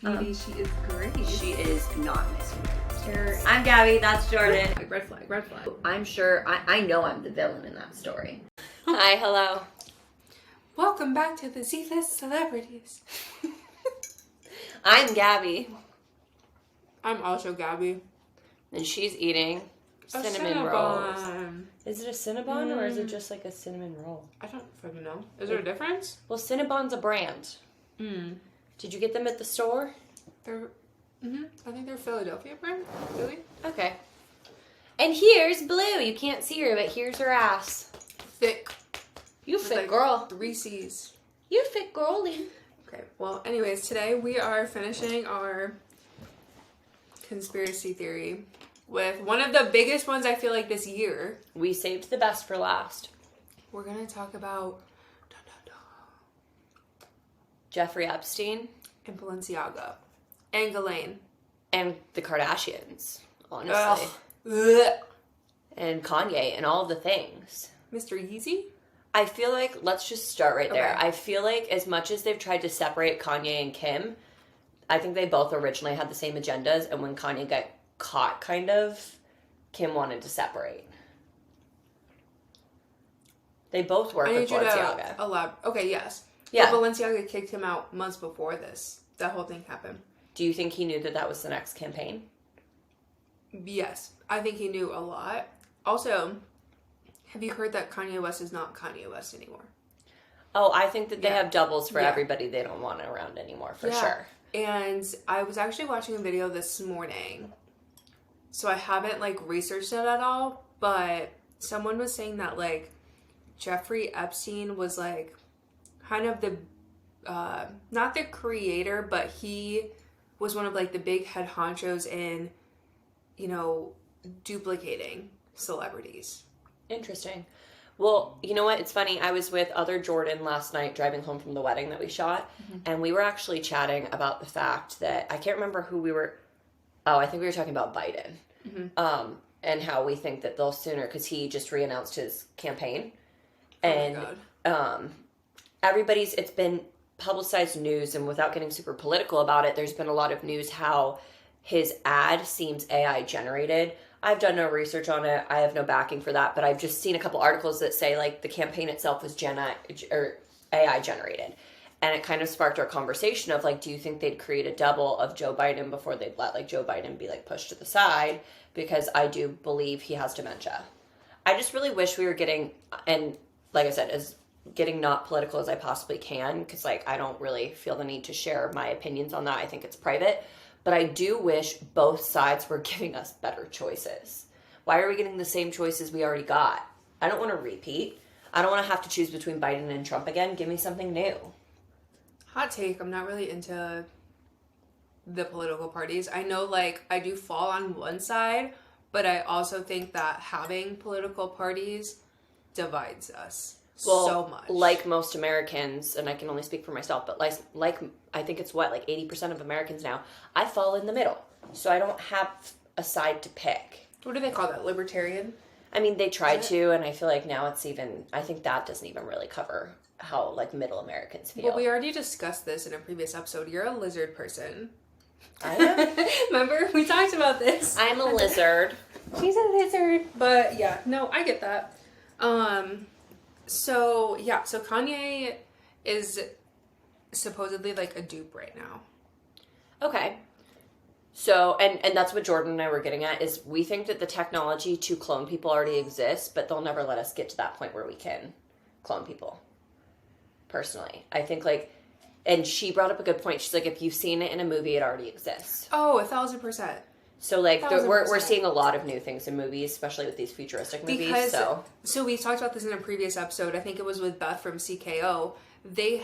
Maybe she is great. She is not Miss Universe. I'm Gabi, that's Jordan. Red flag, red flag. I'm sure, I know I'm the villain in that story. Hi, hello. Welcome back to the Z-List Celebrities. I'm Gabi. I'm also Gabi. And she's eating cinnamon rolls. Is it a Cinnabon or is it just like a cinnamon roll? I don't fucking know. Is there a difference? Well, Cinnabon's a brand. Did you get them at the store? I think they're Philadelphia brand. Really? Okay. And here's Blue. You can't see her, but here's her ass. Thick. You fit, girl. 3 C's. You fit, girly. Okay, well, anyways, today we are finishing our conspiracy theory with one of the biggest ones I feel like this year. We saved the best for last. We're going to talk about Jeffree Epstein. And Balenciaga. And Ghislaine. And the Kardashians, honestly. Ugh. And Kanye and all the things. Mr. Yeezy? I feel like, let's just start right there. Okay. I feel like as much as they've tried to separate Kanye and Kim, I think they both originally had the same agendas, and when Kanye got caught, kind of, Kim wanted to separate. They both work with Balenciaga. Okay, yes. Yeah. But Balenciaga kicked him out months before that whole thing happened. Do you think he knew that was the next campaign? Yes. I think he knew a lot. Also, have you heard that Kanye West is not Kanye West anymore? Oh, I think that they have doubles for everybody they don't want around anymore, for sure. And I was actually watching a video this morning. So I haven't, researched it at all. But someone was saying that, Jeffree Epstein was, kind of the, not the creator, but he was one of, the big head honchos in, duplicating celebrities. Interesting. Well, you know what? It's funny. I was with other Jordan last night driving home from the wedding that we shot, and we were actually chatting about the fact that I can't remember who we were. Oh, I think we were talking about Biden, and how we think that they'll sooner because he just re-announced his campaign, and it's been publicized news, and without getting super political about it, there's been a lot of news how his ad seems AI generated. I've done no research on it. I have no backing for that, but I've just seen a couple articles that say the campaign itself was AI generated. And it kind of sparked our conversation of do you think they'd create a double of Joe Biden before they'd let Joe Biden be pushed to the side? Because I do believe he has dementia. I just really wish we were getting, and like I said, as getting not political as I possibly can, because I don't really feel the need to share my opinions on that. I think it's private. But I do wish both sides were giving us better choices. Why are we getting the same choices we already got? I don't want to repeat. I don't want to have to choose between Biden and Trump again. Give me something new. Hot take. I'm not really into the political parties. I know, I do fall on one side, but I also think that having political parties divides us so much. Like most Americans, and I can only speak for myself, but I think it's 80% of Americans now, I fall in the middle. So I don't have a side to pick. What do they call that? Libertarian? I mean, they tried to, and I feel like now it's even, I think that doesn't even really cover how middle Americans feel. Well, we already discussed this in a previous episode. You're a lizard person. I am. Remember? We talked about this. I'm a lizard. She's a lizard. But yeah, no, I get that. So Kanye is supposedly a dupe right now. Okay. So, and that's what Jordan and I were getting at, is we think that the technology to clone people already exists, but they'll never let us get to that point where we can clone people. Personally. I think and she brought up a good point. She's if you've seen it in a movie, it already exists. Oh, 1,000%. So we're seeing a lot of new things in movies, especially with these futuristic movies. So we talked about this in a previous episode. I think it was with Beth from CKO. Their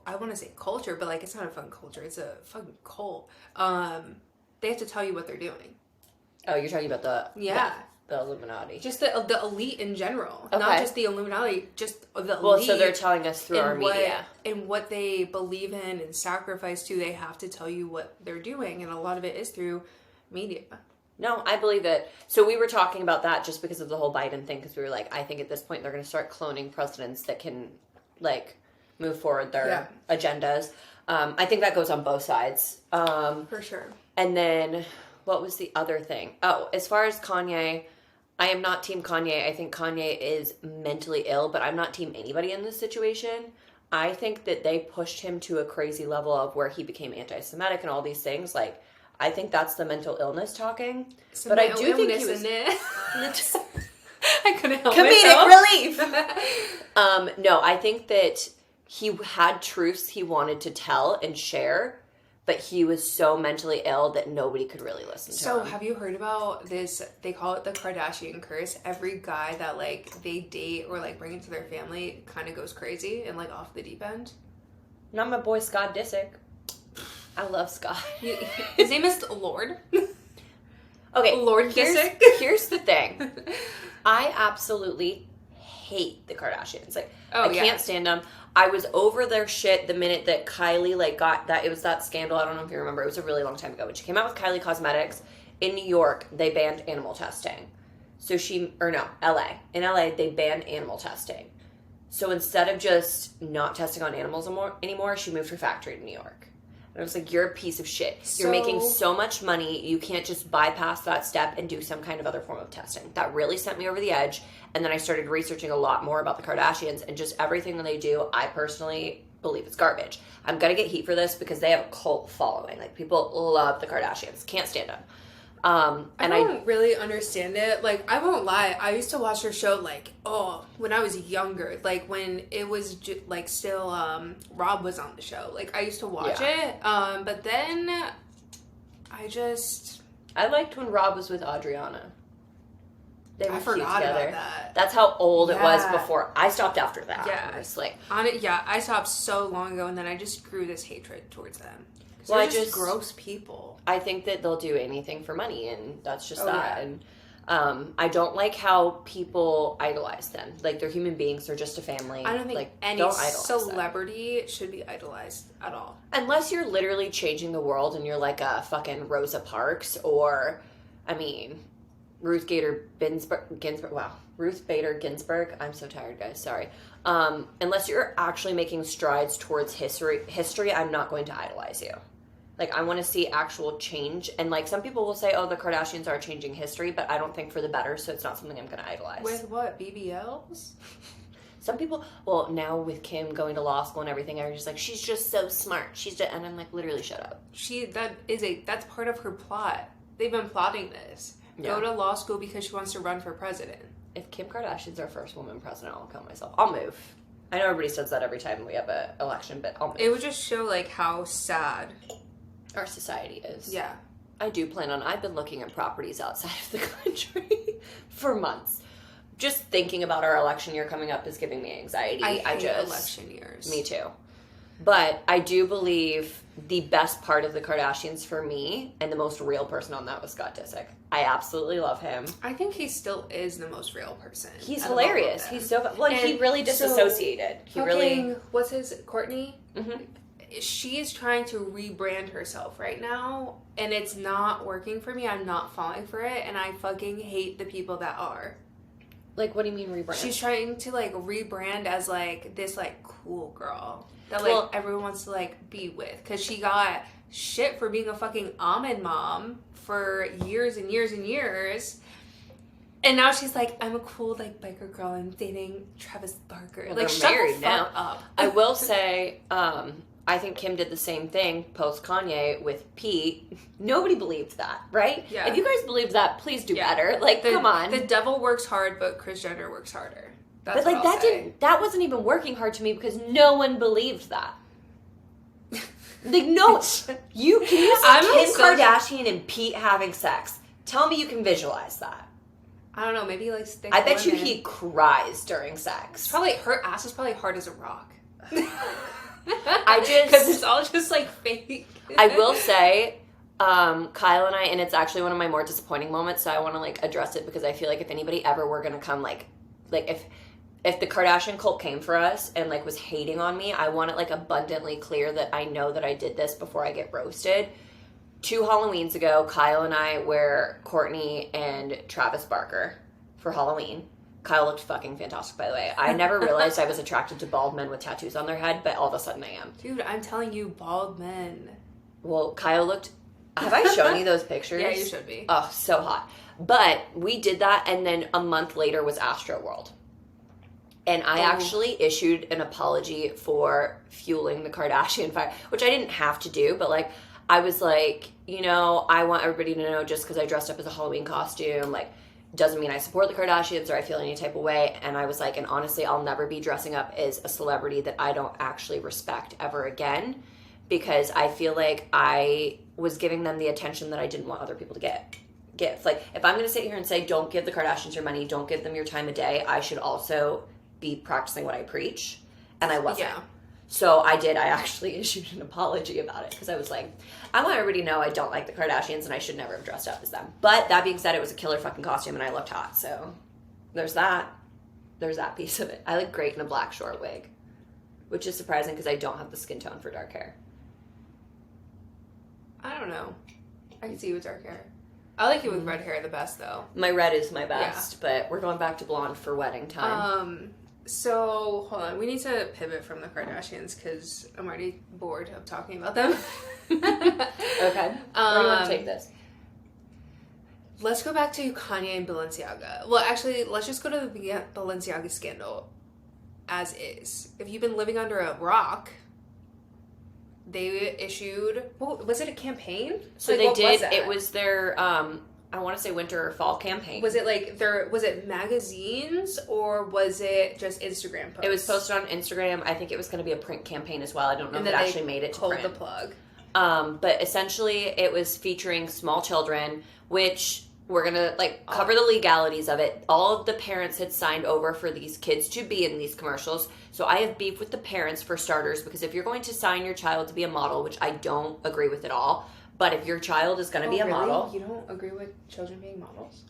I want to say culture, but it's not a fun culture. It's a fucking cult. They have to tell you what they're doing. Oh, you're talking about the Illuminati. Just the elite in general, okay. Not just the Illuminati. Just the elite. Well, so they're telling us through our media. And what they believe in and sacrifice to, they have to tell you what they're doing, and a lot of it is through media. No, I believe it. So we were talking about that just because of the whole Biden thing, because we were I think at this point they're going to start cloning presidents that can move forward their agendas. I think that goes on both sides. For sure. And then, what was the other thing? Oh, as far as Kanye, I am not team Kanye. I think Kanye is mentally ill, but I'm not team anybody in this situation. I think that they pushed him to a crazy level of where he became anti-Semitic and all these things. Like, I think that's the mental illness talking. But I do think he was... I couldn't help Comedic relief! No, I think that he had truths he wanted to tell and share, but he was so mentally ill that nobody could really listen to him. So, have you heard about this? They call it the Kardashian curse. Every guy that, like, they date or, like, bring into their family kind of goes crazy and, like, off the deep end. Not my boy Scott Disick. I love Scott. His name is Lord. Okay, Lord Disick. Here's the thing. I absolutely hate the Kardashians. Like, I can't stand them. I was over their shit the minute that Kylie, like, got that. It was that scandal. I don't know if you remember. It was a really long time ago. When she came out with Kylie Cosmetics, in New York, they banned animal testing. So LA. In LA, they banned animal testing. So instead of just not testing on animals anymore, she moved her factory to New York. And I was like, you're a piece of shit. You're making so much money, you can't just bypass that step and do some kind of other form of testing. That really sent me over the edge. And then I started researching a lot more about the Kardashians, and just everything that they do, I personally believe it's garbage. I'm going to get heat for this because they have a cult following. Like, people love the Kardashians. Can't stand them. I don't really understand it. Like, I won't lie. I used to watch her show, like, when I was younger. Like, when it was, still, Rob was on the show. Like, I used to watch it. But then, I liked when Rob was with Adriana. They were I cute forgot together. about that. That's how old it was before. I stopped after that. Yeah. Honestly. I stopped so long ago, and then I just grew this hatred towards them. Well, they're just gross people. I think that they'll do anything for money, and that's just that. Yeah. And I don't like how people idolize them. Like, they're human beings. They're just a family. I don't think any celebrity should be idolized at all. Unless you're literally changing the world and you're like a fucking Rosa Parks or, Ruth Bader Ginsburg. Wow. Ruth Bader Ginsburg. I'm so tired, guys. Sorry. Unless you're actually making strides towards history, I'm not going to idolize you. Like, I want to see actual change. And, like, some people will say, oh, the Kardashians are changing history, but I don't think for the better, so it's not something I'm going to idolize. With what? BBLs? Some people, well, now with Kim going to law school and everything, are just like, she's just so smart. And I'm like, literally, shut up. That's part of her plot. They've been plotting this. Yeah. Go to law school because she wants to run for president. If Kim Kardashian's our first woman president, I'll kill myself. I'll move. I know everybody says that every time we have an election, but I'll move. It would just show, like, how sad our society is. Yeah. I've been looking at properties outside of the country for months. Just thinking about our election year coming up is giving me anxiety. I hate election years. Me too. But I do believe the best part of the Kardashians for me, and the most real person on that, was Scott Disick. I absolutely love him. I think he still is the most real person. He's hilarious. He's so fun. Well, he really disassociated. What's his, Courtney? Mm-hmm. She is trying to rebrand herself right now, and it's not working for me. I'm not falling for it, and I fucking hate the people that are. Like, what do you mean rebrand? She's trying to, like, rebrand as, like, this, like, cool girl that, like, everyone wants to, like, be with. Because she got shit for being a fucking almond mom for years and years and years. And now she's like, I'm a cool, like, biker girl. I'm dating Travis Barker. Well, like, shut the fuck up. I will say, I think Kim did the same thing post Kanye with Pete. Nobody believed that, right? Yeah. If you guys believe that, please do better. Like, come on. The devil works hard, but Kris Jenner works harder. That's but, like, that wasn't even working hard to me because no one believed that. Like, no. Can you see Kim Kardashian and Pete having sex? Tell me you can visualize that. I don't know. Maybe, like, I bet you he cries during sex. Her ass is probably hard as a rock. Because it's all just, like, fake. I will say, Kyle and I, and it's actually one of my more disappointing moments, so I want to, like, address it because I feel like if anybody ever were going to come, like if the Kardashian cult came for us and, like, was hating on me, I want it, like, abundantly clear that I know that I did this before I get roasted. 2 Halloweens ago, Kyle and I were Courtney and Travis Barker for Halloween. Kyle looked fucking fantastic, by the way. I never realized I was attracted to bald men with tattoos on their head, but all of a sudden I am. Dude, I'm telling you, bald men. Well, Kyle looked... Have I shown you those pictures? Yeah, you should be. Oh, so hot. But we did that, and then a month later was Astroworld. And I actually issued an apology for fueling the Kardashian fire, which I didn't have to do, but, like, I was like, you know, I want everybody to know just because I dressed up as a Halloween costume, like, doesn't mean I support the Kardashians or I feel any type of way. And I was like, and honestly, I'll never be dressing up as a celebrity that I don't actually respect ever again, because I feel like I was giving them the attention that I didn't want other people to give. Like, if I'm going to sit here and say, don't give the Kardashians your money, don't give them your time of day, I should also be practicing what I preach. And I wasn't. Yeah. So I did. I actually issued an apology about it because I was like, I want everybody to know I don't like the Kardashians and I should never have dressed up as them. But that being said, it was a killer fucking costume and I looked hot. So there's that. There's that piece of it. I look great in a black short wig, which is surprising because I don't have the skin tone for dark hair. I don't know. I can see you with dark hair. I like you with red hair the best, though. My red is my best, but we're going back to blonde for wedding time. So, hold on. We need to pivot from the Kardashians because I'm already bored of talking about them. Okay. Where do you want to take this? Let's go back to Kanye and Balenciaga. Well, actually, let's just go to the Balenciaga scandal as is. If you've been living under a rock, they issued... Well, was it a campaign? So like, they what did... Was it was their... I want to say winter or fall campaign. Was it like was it magazines or was it just Instagram posts? It was posted on Instagram. I think it was going to be a print campaign as well. I don't know if it actually made it to print. Pulled the plug. But essentially it was featuring small children, which we're going to like cover the legalities of it. All of the parents had signed over for these kids to be in these commercials. So I have beef with the parents for starters, because if you're going to sign your child to be a model, which I don't agree with at all, but if your child is going to be a model... You don't agree with children being models?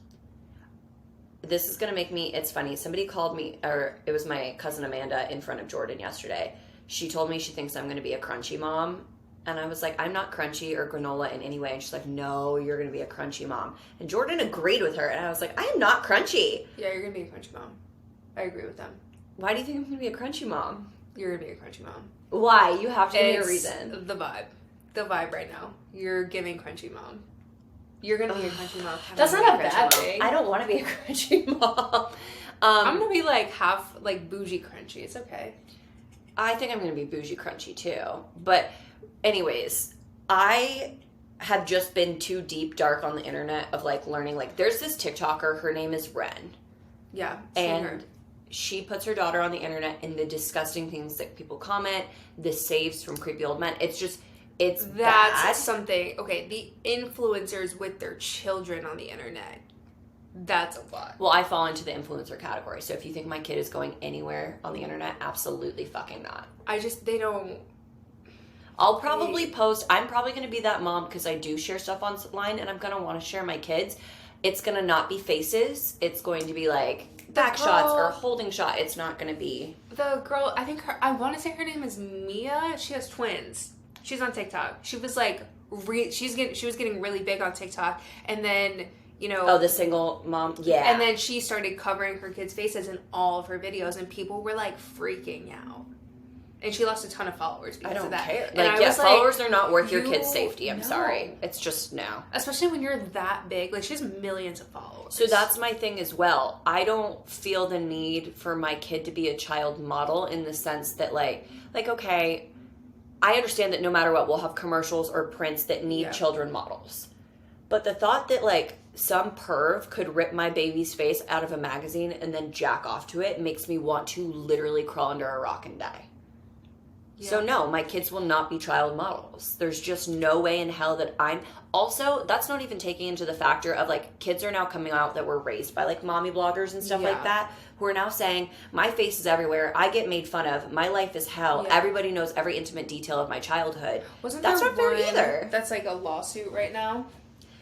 This is going to make me... It's funny. Somebody called me, or it was my cousin Amanda in front of Jordan yesterday. She told me she thinks I'm going to be a crunchy mom. And I was like, I'm not crunchy or granola in any way. And she's like, no, you're going to be a crunchy mom. And Jordan agreed with her. And I was like, I am not crunchy. Yeah, you're going to be a crunchy mom. I agree with them. Why do you think I'm going to be a crunchy mom? You're going to be a crunchy mom. Why? You have to give me a reason. The vibe. The vibe right now. You're giving crunchy mom. You're gonna be a crunchy mom. That's not a bad thing. I don't want to be a crunchy mom. I'm gonna be like half like bougie crunchy. It's okay. I think I'm gonna be bougie crunchy too. But anyways, I have just been too deep dark on the internet of like learning. Like, there's this TikToker. Her name is Ren. Yeah, and she puts her daughter on the internet and the disgusting things that people comment. The saves from creepy old men. It's just. That's bad. Something. Okay, the influencers with their children on the internet. That's a lot. Well, I fall into the influencer category. So if you think my kid is going anywhere on the internet, absolutely fucking not. They don't. I'll probably post. I'm probably going to be that mom because I do share stuff online and I'm going to want to share my kids. It's going to not be faces. It's going to be like back shots or holding shot. It's not going to be. The girl, I want to say her name is Mia. She has twins. She's on TikTok. She was like, she was getting really big on TikTok, and then the single mom, yeah. And then she started covering her kids' faces in all of her videos, and people were like freaking out. And she lost a ton of followers because of that. I don't care. Like, followers are not worth your kid's safety. I'm sorry. It's just no. Especially when you're that big. Like, she has millions of followers. So that's my thing as well. I don't feel the need for my kid to be a child model in the sense that like okay. I understand that no matter what, we'll have commercials or prints that need children models. But the thought that, like, some perv could rip my baby's face out of a magazine and then jack off to it makes me want to literally crawl under a rock and die. Yeah. So, no, my kids will not be child models. There's just no way in hell that I'm... Also, that's not even taking into the factor of, like, kids are now coming out that were raised by, like, mommy bloggers and stuff like that, who are now saying, my face is everywhere, I get made fun of, my life is hell, everybody knows every intimate detail of my childhood. That's not fair either. That's, like, a lawsuit right now?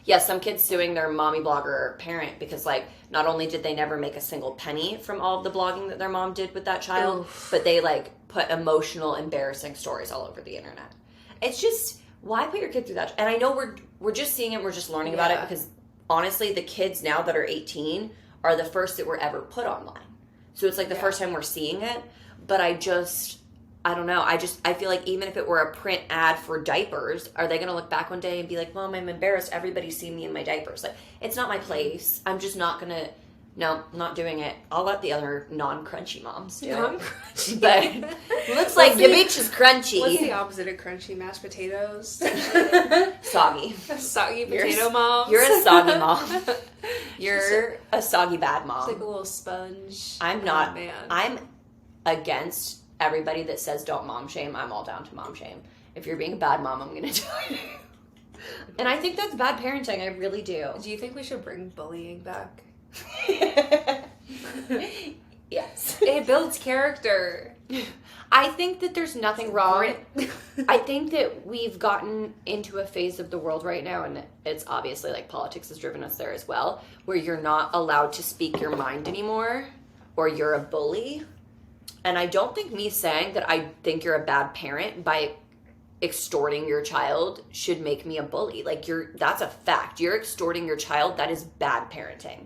Yeah, some kids suing their mommy blogger parent because, like, not only did they never make a single penny from all of the blogging that their mom did with that child, but they, like, put emotional, embarrassing stories all over the internet. It's just, why put your kid through that? And I know we're just seeing it, we're just learning about it because, honestly, the kids now that are 18 are the first that were ever put online. So it's like the first time we're seeing it. But I don't know. I feel like even if it were a print ad for diapers, are they going to look back one day and be like, Mom, I'm embarrassed. Everybody's seen me in my diapers. Like, it's not my place. I'm just not going to. No, not doing it. I'll let the other non-crunchy moms do it. Non-crunchy. But looks like your bitch is crunchy. What's the opposite of crunchy? Mashed potatoes? Soggy. A soggy potato mom. You're a soggy mom. You're a soggy bad mom. It's like a little sponge. I'm not. Oh, man. I'm against everybody that says don't mom shame. I'm all down to mom shame. If you're being a bad mom, I'm going to tell you. And I think that's bad parenting. I really do. Do you think we should bring bullying back? Yes. It builds character. I think that there's nothing wrong. I think that we've gotten into a phase of the world right now, and it's obviously like politics has driven us there as well, where you're not allowed to speak your mind anymore, or you're a bully. And I don't think me saying that I think you're a bad parent by extorting your child should make me a bully. Like, that's a fact. You're extorting your child. That is bad parenting.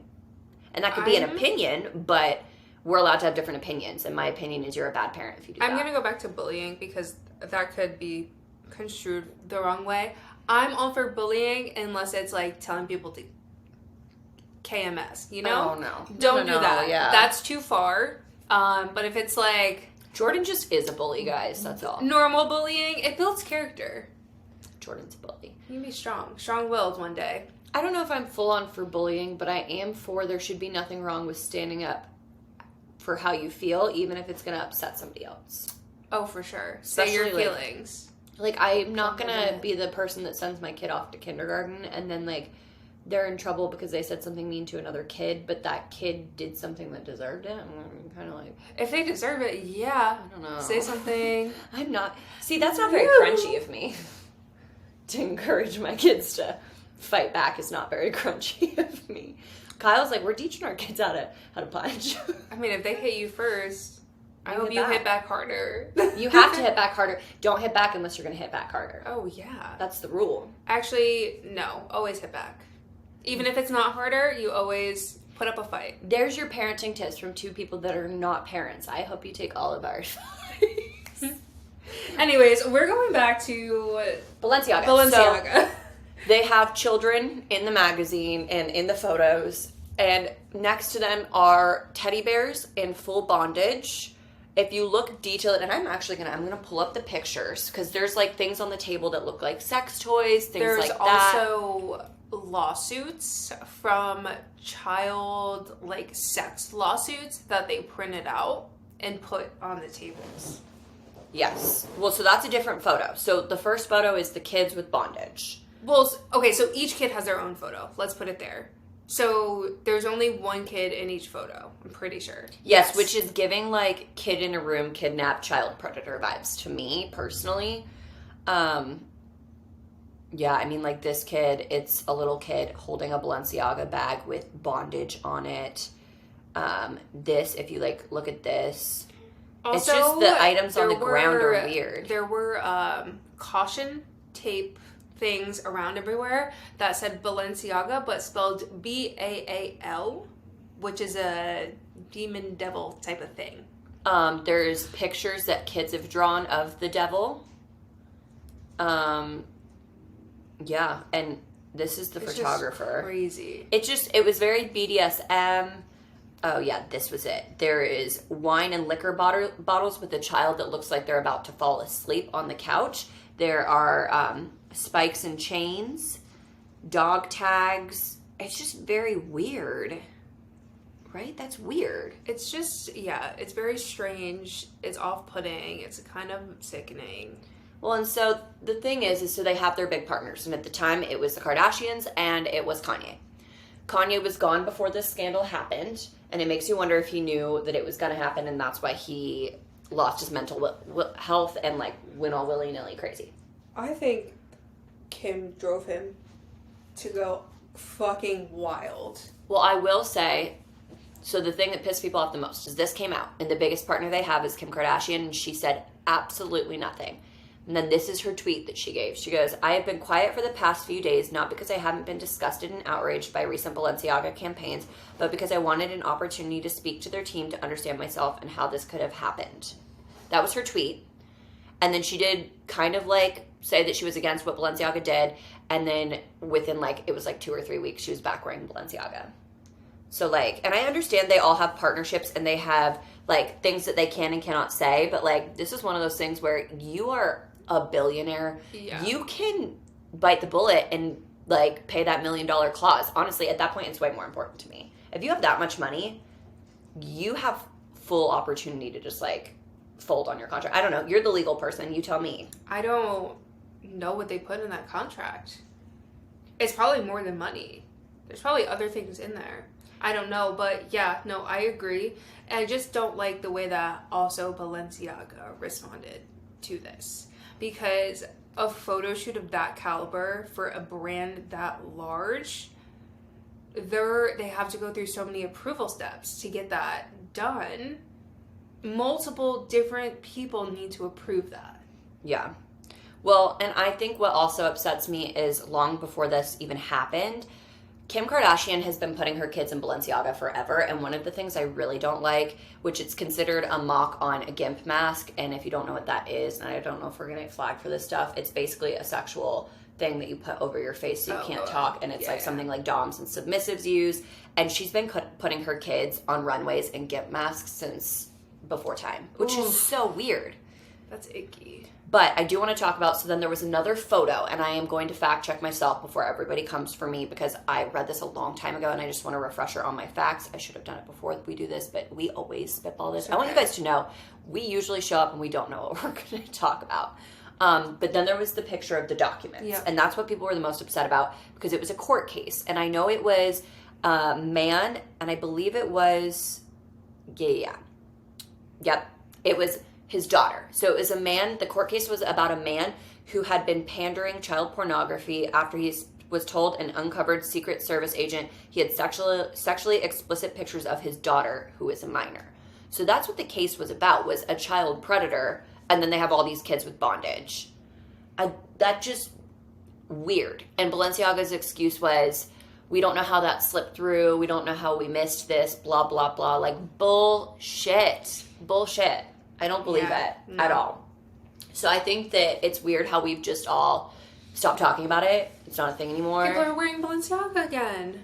And that could be an opinion, but we're allowed to have different opinions. And my opinion is you're a bad parent if you do that. I'm going to go back to bullying because that could be construed the wrong way. I'm all for bullying unless it's like telling people to KMS, you know? Oh, no. Don't do that. Yeah. That's too far. But if it's like... Jordan just is a bully, guys. That's all. Normal bullying, it builds character. Jordan's a bully. You can be strong-willed one day. I don't know if I'm full on for bullying, but I am for there should be nothing wrong with standing up for how you feel, even if it's going to upset somebody else. Oh, for sure. Say your Especially, feelings. Like, I'm not going to be the person that sends my kid off to kindergarten and then, like, they're in trouble because they said something mean to another kid, but that kid did something that deserved it. I'm kind of like... If they deserve it, yeah. I don't know. Say something. I'm not... See, that's not very crunchy of me. To encourage my kids to fight back is not very crunchy of me. Kyle's like, we're teaching our kids how to punch. I mean, if they hit you first, I hope hit you back. hit back harder. You have to hit back harder. Don't hit back unless you're going to hit back harder. Oh, yeah. That's the rule. Actually, no. Always hit back. Even if it's not harder, you always put up a fight. There's your parenting tips from two people that are not parents. I hope you take all of our advice. Anyways, we're going back to Balenciaga. Balenciaga. So, they have children in the magazine and in the photos, and next to them are teddy bears in full bondage. If you look detailed, and I'm gonna pull up the pictures because there's like things on the table that look like sex toys, things There's like that. There's also lawsuits from child like sex lawsuits that they printed out and put on the tables. Yes. Well, so that's a different photo. So the first photo is the kids with bondage. Well, okay, so each kid has their own photo. Let's put it there. So there's only one kid in each photo, I'm pretty sure. Yes, which is giving like kid in a room, kidnapped child predator vibes to me personally. Yeah, I mean, like this kid, it's a little kid holding a Balenciaga bag with bondage on it. This, if you like, look at this. Also, it's just the items on the ground are weird. There were caution tape things around everywhere that said Balenciaga, but spelled Baal, which is a demon devil type of thing. There's pictures that kids have drawn of the devil. Yeah, and this is the photographer. Crazy. It was very BDSM. Oh yeah, this was it. There is wine and liquor bottles with a child that looks like they're about to fall asleep on the couch. There are spikes and chains, dog tags. It's just very weird. Right? That's weird. It's just, yeah, it's very strange. It's off-putting. It's kind of sickening. Well, and so the thing is so they have their big partners. And at the time, it was the Kardashians and it was Kanye. Kanye was gone before this scandal happened. And it makes you wonder if he knew that it was going to happen. And that's why he lost his mental health and, like, went all willy-nilly crazy. I think Kim drove him to go fucking wild. Well, I will say, so the thing that pissed people off the most is this came out. And the biggest partner they have is Kim Kardashian. And she said absolutely nothing. And then this is her tweet that she gave. She goes, I have been quiet for the past few days, not because I haven't been disgusted and outraged by recent Balenciaga campaigns, but because I wanted an opportunity to speak to their team to understand myself and how this could have happened. That was her tweet. And then she did kind of like say that she was against what Balenciaga did. And then within like, it was like 2 or 3 weeks, she was back wearing Balenciaga. So like, and I understand they all have partnerships and they have like things that they can and cannot say, but like, this is one of those things where you are a billionaire. Yeah. You can bite the bullet and like pay that $1 million clause. Honestly, at that point, it's way more important to me. If you have that much money, you have full opportunity to just like fold on your contract. I don't know. You're the legal person. You tell me. I don't know what they put in that contract. It's probably more than money. There's probably other things in there. I don't know, but yeah, no, I agree. And I just don't like the way that also Balenciaga responded to this. Because a photo shoot of that caliber for a brand that large, they have to go through so many approval steps to get that done. Multiple different people need to approve that. Yeah. Well, and I think what also upsets me is long before this even happened, Kim Kardashian has been putting her kids in Balenciaga forever, and one of the things I really don't like, which it's considered a mock on a GIMP mask, and if you don't know what that is, and I don't know if we're going to get flagged for this stuff, it's basically a sexual thing that you put over your face so you can't talk, and it's something like doms and submissives use, and she's been putting her kids on runways in GIMP masks since before time, which is so weird. That's icky. But I do want to talk about, so then there was another photo, and I am going to fact check myself before everybody comes for me because I read this a long time ago and I just want a refresher on my facts. I should have done it before we do this, but we always spitball this. Okay. I want you guys to know, we usually show up and we don't know what we're going to talk about. But then there was the picture of the documents, and that's what people were the most upset about because it was a court case. And I know it was a man, and I believe it was, it was his daughter. So it was a man, the court case was about a man who had been pandering child pornography after he was told an uncovered Secret Service agent he had sexually explicit pictures of his daughter, who is a minor. So that's what the case was about, was a child predator, and then they have all these kids with bondage. That just weird. And Balenciaga's excuse was, we don't know how that slipped through, we don't know how we missed this, blah, blah, blah. Like, bullshit. I don't believe it at all. So I think that it's weird how we've just all stopped talking about it. It's not a thing anymore. People are wearing Balenciaga again.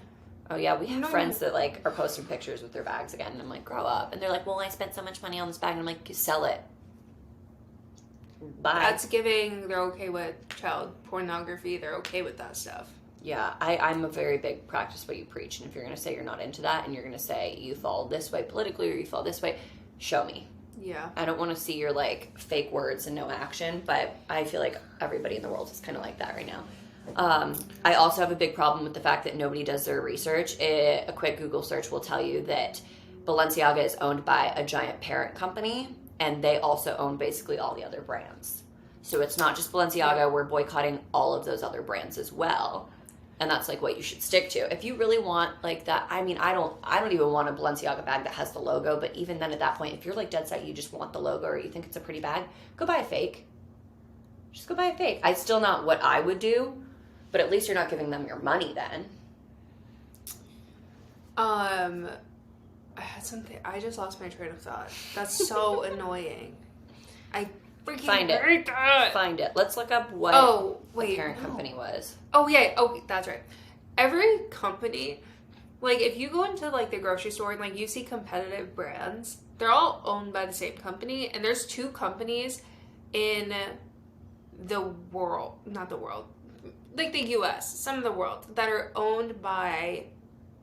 Oh yeah, we have friends that like are posting pictures with their bags again, and I'm like, grow up. And they're like, well, I spent so much money on this bag, and I'm like, sell it. Bye. That's giving, they're okay with child pornography. They're okay with that stuff. Yeah, I'm a very big practice what you preach. And if you're going to say you're not into that, and you're going to say you fall this way politically or you fall this way, show me. Yeah. I don't want to see your, like, fake words and no action, but I feel like everybody in the world is kind of like that right now. I also have a big problem with the fact that nobody does their research. A quick Google search will tell you that Balenciaga is owned by a giant parent company, and they also own basically all the other brands. So it's not just Balenciaga, we're boycotting all of those other brands as well. And that's like what you should stick to. If you really want like that, I mean, I don't even want a Balenciaga bag that has the logo, but even then at that point, if you're like dead set, you just want the logo or you think it's a pretty bag, go buy a fake. Just go buy a fake. It's still not what I would do, but at least you're not giving them your money then. I had something, I just lost my train of thought. That's so annoying. I freaking hate that. Find it. Let's look up what the parent company was. Oh, yeah. Oh, that's right. Every company, like, if you go into, like, the grocery store and, like, you see competitive brands, they're all owned by the same company. And there's 2 companies in the world, not the world, like the U.S., some of the world, that are owned by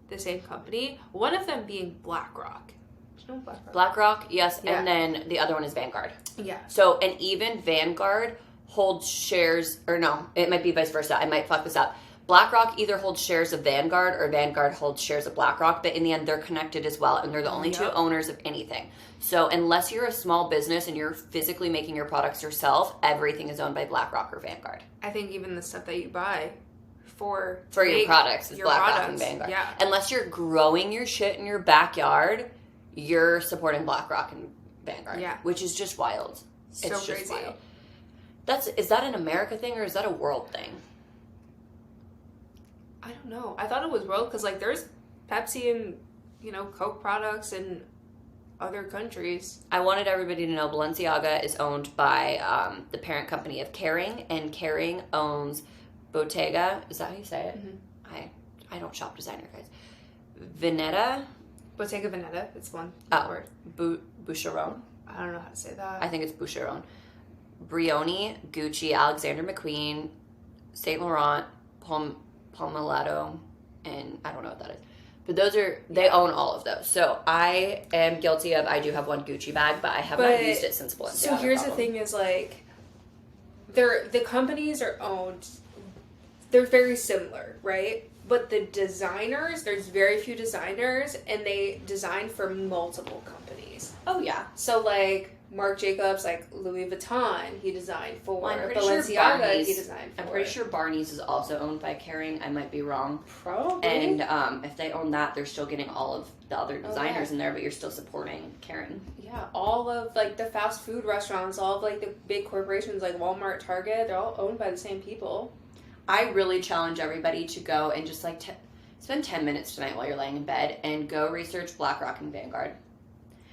the same company. One of them being BlackRock. Do you know BlackRock? BlackRock, yes. Yeah. And then the other one is Vanguard. Yeah. So, and even Vanguard holds shares, or no, it might be vice versa. I might fuck this up. BlackRock either holds shares of Vanguard or Vanguard holds shares of BlackRock, but in the end, they're connected as well, and they're the only 2 owners of anything. So unless you're a small business and you're physically making your products yourself, everything is owned by BlackRock or Vanguard. I think even the stuff that you buy for your products is BlackRock and Vanguard. Yeah. Unless you're growing your shit in your backyard, you're supporting BlackRock and Vanguard. Yeah. Which is just wild. So it's just crazy. wild. Is that an America thing or is that a world thing? I don't know. I thought it was world because, like, there's Pepsi and, Coke products in other countries. I wanted everybody to know Balenciaga is owned by the parent company of Kering, and Kering owns Bottega. Is that how you say it? Mm-hmm. I don't shop designer, guys. Veneta. Bottega Veneta. It's one word. Boucheron. I don't know how to say that. I think it's Boucheron. Brioni, Gucci, Alexander McQueen, Saint Laurent, Palmelato, and I don't know what that is. But they own all of those. So I am guilty of, I do have one Gucci bag, but I have not used it since Balenciaga. So here's the thing is, like, the companies are owned, they're very similar, right? But the designers, there's very few designers, and they design for multiple companies. Oh, yeah. So, like, Marc Jacobs, like, Louis Vuitton, he designed for. Well, Balenciaga, he designed for. I'm pretty sure Barney's is also owned by Kering. I might be wrong. Probably. And if they own that, they're still getting all of the other designers in there, but you're still supporting Kering. Yeah, all of, like, the fast food restaurants, all of, like, the big corporations, like Walmart, Target, they're all owned by the same people. I really challenge everybody to go and just, like, spend 10 minutes tonight while you're laying in bed and go research BlackRock and Vanguard.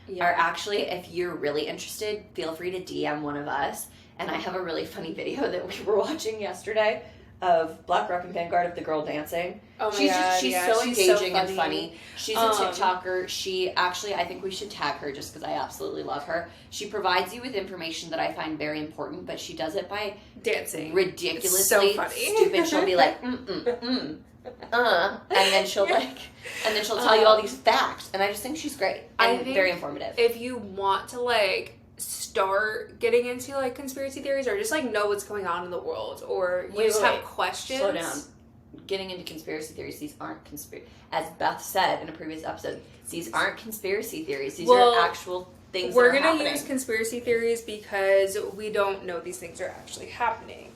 Yeah. Or actually, if you're really interested, feel free to DM one of us. And I have a really funny video that we were watching yesterday of BlackRock and Vanguard of the girl dancing. Oh my God, she's so engaging and funny. She's a TikToker. She actually, I think we should tag her just because I absolutely love her. She provides you with information that I find very important, but she does it by dancing. Ridiculously so funny. Stupid. She'll be like, and then she'll tell you all these facts, and I just think she's great and very informative. If you want to, like, start getting into, like, conspiracy theories, or just, like, know what's going on in the world, or you have questions. Slow down. Getting into conspiracy theories, these aren't as Beth said in a previous episode, these aren't conspiracy theories. These are actual things that are happening. We're going to use conspiracy theories because we don't know these things are actually happening.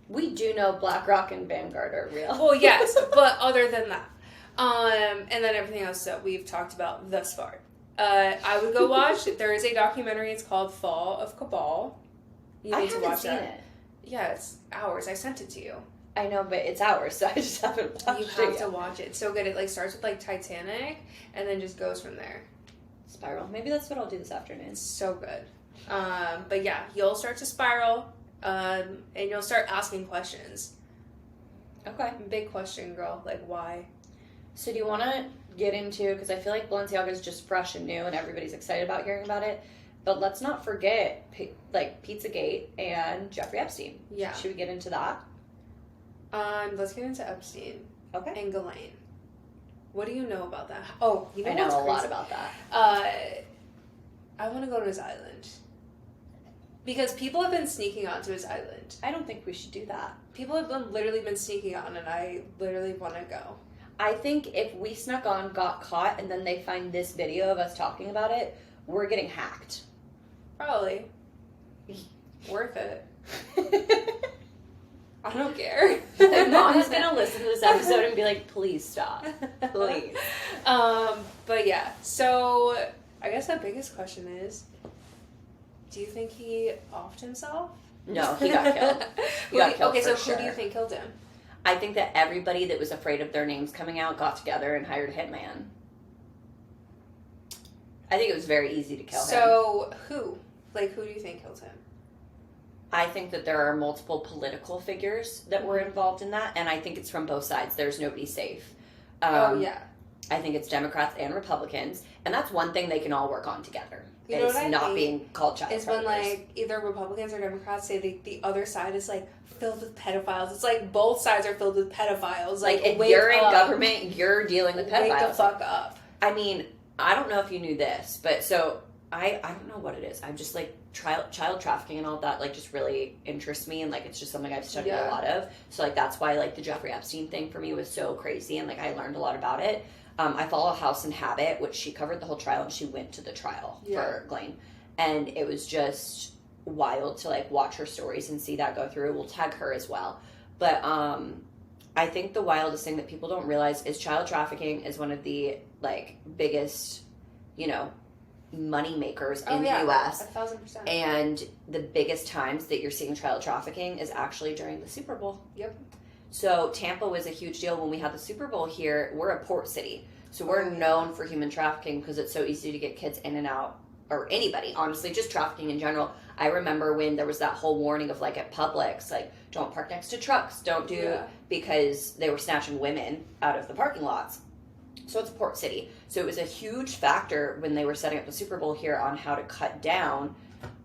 We do know BlackRock and Vanguard are real. Well, yes, but other than that. And then everything else that we've talked about thus far. I would go watch. There is a documentary. It's called Fall of Cabal. I haven't seen it. Yeah, it's hours. I sent it to you. I know, but it's hours, so I just haven't watched it. You have to watch it. It's so good. It, like, starts with, like, Titanic and then just goes from there. Spiral. Maybe that's what I'll do this afternoon. It's so good. But yeah, you'll start to spiral, and you'll start asking questions. Okay. Big question, girl. Like, why? So do you want to get into, because I feel like Balenciaga is just fresh and new and everybody's excited about hearing about it, but let's not forget, like, Pizzagate and Jeffree Epstein. Yeah. Should we get into that? Let's get into Epstein. Okay. And Ghislaine. What do you know about that? Oh, you know I know a lot about that. I want to go to his island. Because people have been sneaking onto his island. I don't think we should do that. People have literally been sneaking on, and I literally want to go. I think if we snuck on, got caught, and then they find this video of us talking about it, we're getting hacked. Probably. Worth it. I don't care. Mom's gonna listen to this episode and be like, please stop. Please. But yeah, so I guess the biggest question is, do you think he offed himself? No, he got killed. Okay, so who do you think killed him? I think that everybody that was afraid of their names coming out got together and hired a hitman. I think it was very easy to kill him. So who? Like, who do you think killed him? I think that there are multiple political figures that were involved in that, and I think it's from both sides. There's nobody safe. Yeah. I think it's Democrats and Republicans, and that's one thing they can all work on together. You know it's what I not think being called child is predators. when, like, either Republicans or Democrats say the other side is, like, filled with pedophiles. It's like both sides are filled with pedophiles. Like, if you're in government, you're dealing with pedophiles. Wake the fuck up. I mean, I don't know if you knew this, but so I don't know what it is. I'm just, like, child trafficking and all that, like, just really interests me, and, like, it's just something I've studied a lot of. So, like, that's why, like, the Jeffree Epstein thing for me was so crazy, and, like, I learned a lot about it. I follow House and Habit, which she covered the whole trial, and she went to the trial for Ghislaine. And it was just wild to, like, watch her stories and see that go through. We'll tag her as well. But I think the wildest thing that people don't realize is child trafficking is one of the, like, biggest, money makers Oh, in yeah, the U.S. 1,000%. And the biggest times that you're seeing child trafficking is actually during the Super Bowl. Yep. So Tampa was a huge deal when we had the Super Bowl here. We're a port city. So we're known for human trafficking because it's so easy to get kids in and out, or anybody, honestly, just trafficking in general. I remember when there was that whole warning of, like, at Publix, like, don't park next to trucks, don't do, because they were snatching women out of the parking lots. So it's a port city. So it was a huge factor when they were setting up the Super Bowl here on how to cut down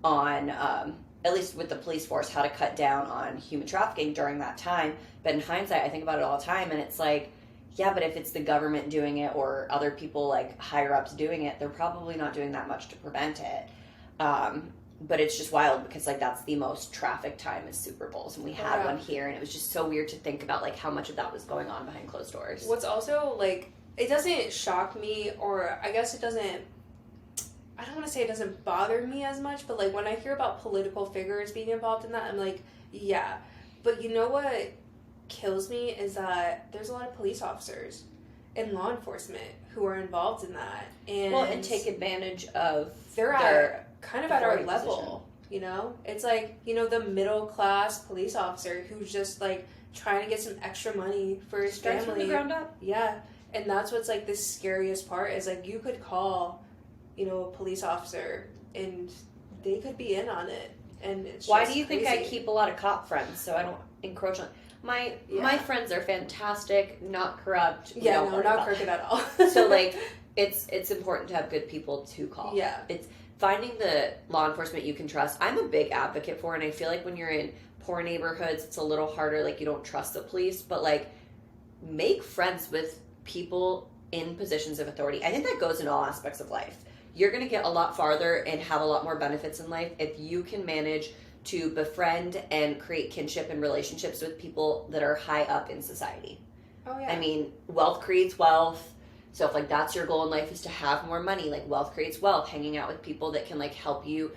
on, at least with the police force, how to cut down on human trafficking during that time. But in hindsight, I think about it all the time, and it's like, yeah, but if it's the government doing it or other people, like, higher ups doing it, they're probably not doing that much to prevent it. But it's just wild because, like, that's the most trafficked time is Super Bowls, and we had one here, and it was just so weird to think about, like, how much of that was going on behind closed doors. What's also, like, it doesn't shock me, or I guess it doesn't, I don't want to say it doesn't bother me as much, but, like, when I hear about political figures being involved in that, I'm like, yeah. But you know what kills me is that there's a lot of police officers and law enforcement who are involved in that. And take advantage of they're kind of at our level, position. You know? It's like, you know, the middle class police officer who's just, like, trying to get some extra money for his Starts family. from the ground up. Yeah. And that's what's, like, the scariest part is, like, you could call, you know, a police officer and they could be in on it. And it's Why just do you crazy. think I keep a lot of cop friends so I don't encroach on my friends are fantastic, not corrupt. Yeah, no, not crooked at all. So, like, it's important to have good people to call. Yeah. It's finding the law enforcement you can trust. I'm a big advocate for, and I feel like when you're in poor neighborhoods, it's a little harder, like, you don't trust the police, but, like, make friends with people in positions of authority. I think that goes in all aspects of life. You're going to get a lot farther and have a lot more benefits in life if you can manage to befriend and create kinship and relationships with people that are high up in society. Oh, yeah. I mean, wealth creates wealth. So if, like, that's your goal in life is to have more money, like, wealth creates wealth, hanging out with people that can, like, help you,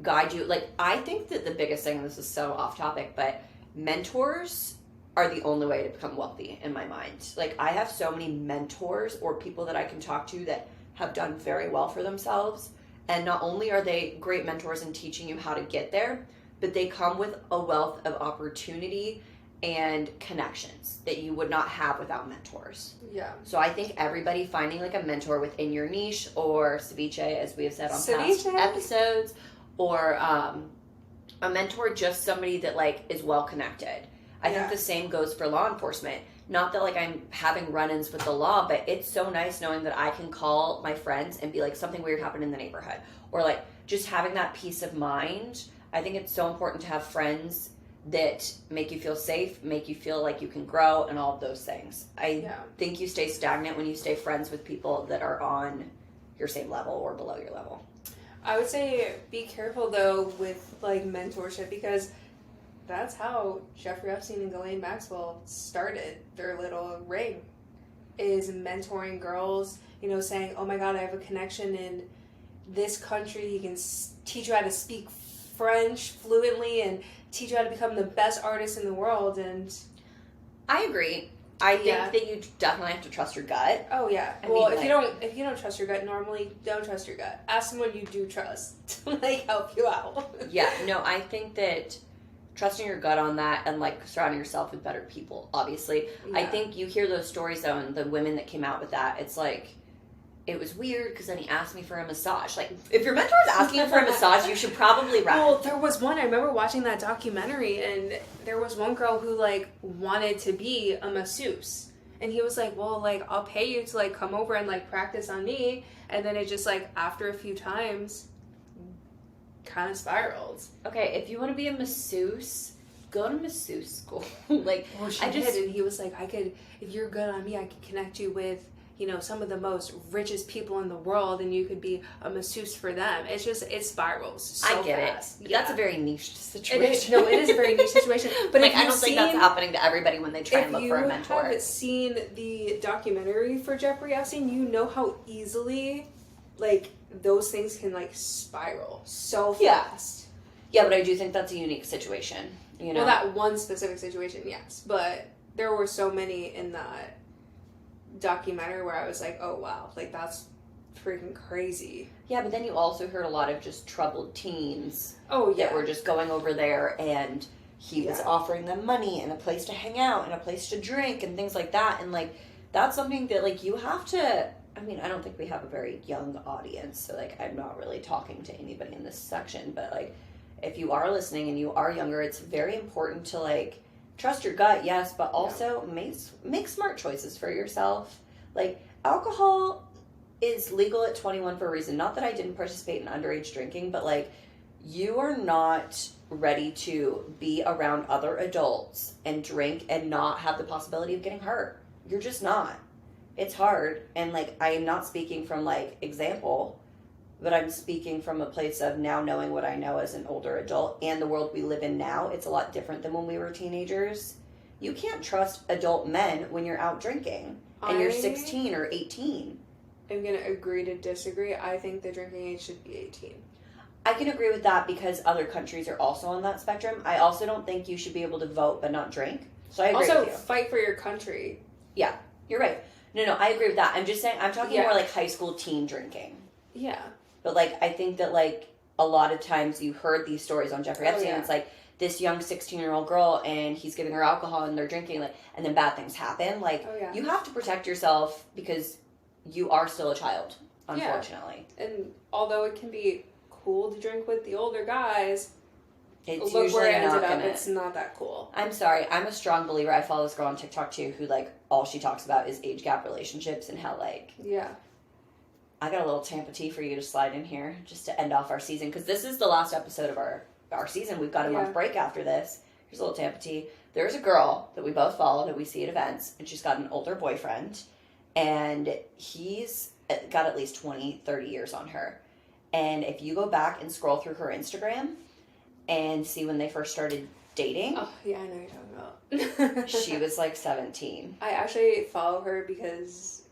guide you. Like, I think that the biggest thing, this is so off topic, but mentors are the only way to become wealthy in my mind. Like, I have so many mentors or people that I can talk to that have done very well for themselves. And not only are they great mentors in teaching you how to get there, but they come with a wealth of opportunity and connections that you would not have without mentors. Yeah. So I think everybody finding, like, a mentor within your niche, or ceviche, as we have said on past episodes, or a mentor, just somebody that, like, is well connected. I think the same goes for law enforcement. Not that, like, I'm having run-ins with the law, but it's so nice knowing that I can call my friends and be like, something weird happened in the neighborhood. Or, like, just having that peace of mind. I think it's so important to have friends that make you feel safe, make you feel like you can grow, and all of those things. I think you stay stagnant when you stay friends with people that are on your same level or below your level. I would say be careful, though, with, like, mentorship, because that's how Jeffree Epstein and Ghislaine Maxwell started their little ring, is mentoring girls, you know, saying, oh my God, I have a connection in this country. He can teach you how to speak French fluently and teach you how to become the best artist in the world. And I agree. I think that you definitely have to trust your gut. Oh yeah. I well, mean, if you don't trust your gut normally, don't trust your gut. Ask someone you do trust to, like, help you out. Yeah. No, I think that trusting your gut on that and, like, surrounding yourself with better people, obviously. Yeah. I think you hear those stories, though, and the women that came out with that, it's like, it was weird because then he asked me for a massage. Like, if your mentor is asking you for a massage, you should probably run. Well, there was one, I remember watching that documentary, and there was one girl who, like, wanted to be a masseuse. And he was like, well, like, I'll pay you to, like, come over and, like, practice on me. And then it just, like, after a few times, kind of spiraled. Okay, if you want to be a masseuse, go to masseuse school. Like, well, she did, and he was like, if you're good on me, I could connect you with, you know, some of the most richest people in the world, and you could be a masseuse for them. It's just, it spirals so I get fast. it. Yeah. That's a very niche situation. It is a very niche situation. But like, I don't think that's happening to everybody when they try and look for a mentor. If you have seen the documentary for Jeffree Epstein, you know how easily, like, those things can, like, spiral so fast. Yeah, but I do think that's a unique situation, you know? Well, that one specific situation, yes. But there were so many in that documentary where I was like, oh, wow. Like, that's freaking crazy. Yeah, but then you also heard a lot of just troubled teens. Oh, yeah. That were just going over there, and he was offering them money and a place to hang out and a place to drink and things like that. And, like, that's something that, like, you have to... I mean, I don't think we have a very young audience, so, like, I'm not really talking to anybody in this section, but, like, if you are listening and you are younger, it's very important to, like, trust your gut, yes, but also make smart choices for yourself. Like, alcohol is legal at 21 for a reason. Not that I didn't participate in underage drinking, but, like, you are not ready to be around other adults and drink and not have the possibility of getting hurt. You're just not. It's hard. And, like, I am not speaking from, like, example, but I'm speaking from a place of now knowing what I know as an older adult and the world we live in now. It's a lot different than when we were teenagers. You can't trust adult men when you're out drinking and you're 16 or 18. I'm going to agree to disagree. I think the drinking age should be 18. I can agree with that because other countries are also on that spectrum. I also don't think you should be able to vote but not drink. So I agree with you. Also, fight for your country. Yeah, you're right. No, I agree with that. I'm just saying, I'm talking more like high school teen drinking. Yeah. But, like, I think that, like, a lot of times you heard these stories on Jeffree Epstein. It's like this young 16-year-old girl and he's giving her alcohol and they're drinking, like, and then bad things happen. Like, you have to protect yourself because you are still a child, unfortunately. Yeah. And although it can be cool to drink with the older guys, it's look usually where it ended not up. It's not that cool. I'm sorry. I'm a strong believer. I follow this girl on TikTok too who, like, all she talks about is age gap relationships and how, like... Yeah. I got a little Tampa Tea for you to slide in here just to end off our season because this is the last episode of our season. We've got a month break after this. Here's a little Tampa Tea. There's a girl that we both follow that we see at events, and she's got an older boyfriend, and he's got at least 20, 30 years on her. And if you go back and scroll through her Instagram and see when they first started dating. Oh, yeah, I know what you're talking about. She was like 17. I actually follow her because...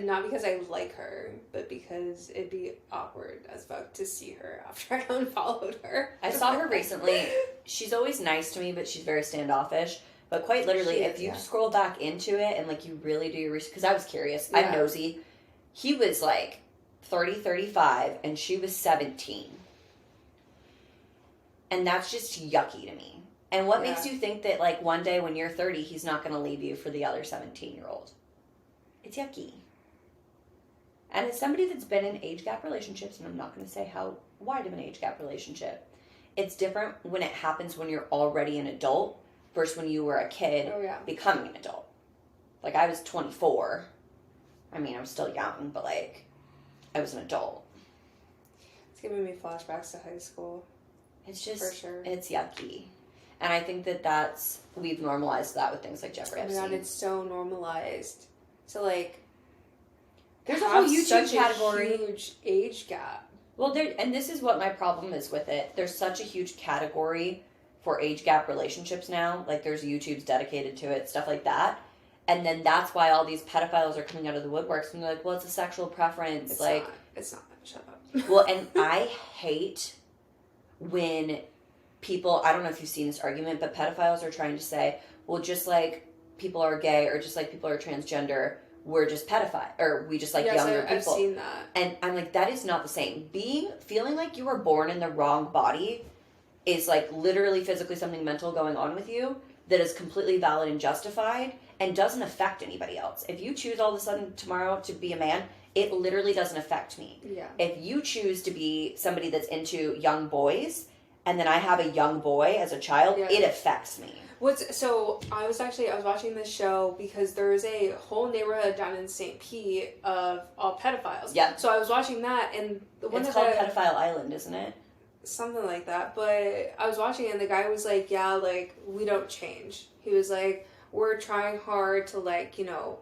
Not because I like her, but because it'd be awkward as fuck to see her after I unfollowed her. I saw her recently. She's always nice to me, but she's very standoffish. But quite literally, if you scroll back into it and, like, you really do your research, because I was curious. Yeah. I'm nosy. He was, like, 30, 35, and she was 17. And that's just yucky to me. And what makes you think that, like, one day when you're 30, he's not going to leave you for the other 17-year-old? It's yucky. And as somebody that's been in age gap relationships, and I'm not going to say how wide of an age gap relationship, it's different when it happens when you're already an adult versus when you were a kid becoming an adult. Like, I was 24. I mean, I was still young, but, like, I was an adult. It's giving me flashbacks to high school. It's just, for sure. It's yucky. And I think that we've normalized that with things like Jeffree Epstein. Oh my god, it's so normalized. So, like, there's a whole YouTube category. A huge age gap. Well, and this is what my problem is with it. There's such a huge category for age gap relationships now. Like, there's YouTubes dedicated to it, stuff like that. And then that's why all these pedophiles are coming out of the woodworks. And they're like, well, it's a sexual preference. It's not. Shut up. Well, and I hate when people, I don't know if you've seen this argument, but pedophiles are trying to say, well, just like people are gay or just like people are transgender, we're just pedophile, or we just like younger people. I've seen that. And I'm like, that is not the same. Feeling like you were born in the wrong body is like literally physically something mental going on with you that is completely valid and justified and doesn't affect anybody else. If you choose all of a sudden tomorrow to be a man, it literally doesn't affect me. Yeah. If you choose to be somebody that's into young boys and then I have a young boy as a child, it affects me. I was watching this show because there's a whole neighborhood down in St. Pete of all pedophiles. Yeah. So I was watching that, and it's called Pedophile Island, isn't it? Something like that. But I was watching it, and the guy was like, yeah, like, we don't change. He was like, we're trying hard to, like, you know,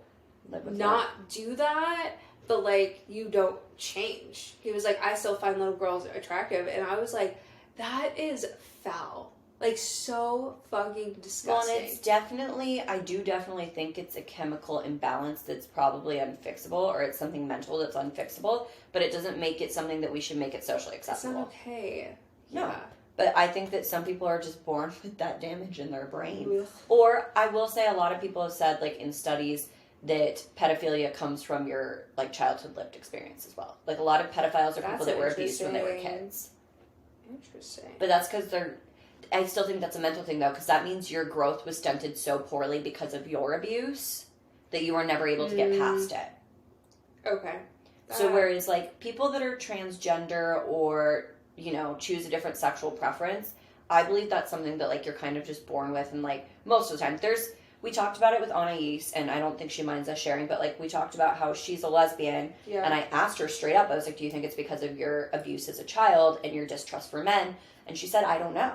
not do that, but, like, you don't change. He was like, I still find little girls attractive. And I was like, that is foul. Like, so fucking disgusting. Well, and it's I do definitely think it's a chemical imbalance that's probably unfixable, or it's something mental that's unfixable, but it doesn't make it something that we should make it socially acceptable. It's not okay. No. Yeah. But I think that some people are just born with that damage in their brain. Ugh. Or, I will say, a lot of people have said, like, in studies, that pedophilia comes from your, like, childhood lived experience as well. Like, a lot of pedophiles are people that were abused when they were kids. Interesting. But that's because I still think that's a mental thing, though, because that means your growth was stunted so poorly because of your abuse that you were never able to get past it. Okay. So whereas, like, people that are transgender or, you know, choose a different sexual preference, I believe that's something that, like, you're kind of just born with. And, like, most of the time, we talked about it with Anais, and I don't think she minds us sharing, but, like, we talked about how she's a lesbian, and I asked her straight up, I was like, do you think it's because of your abuse as a child and your distrust for men? And she said, I don't know.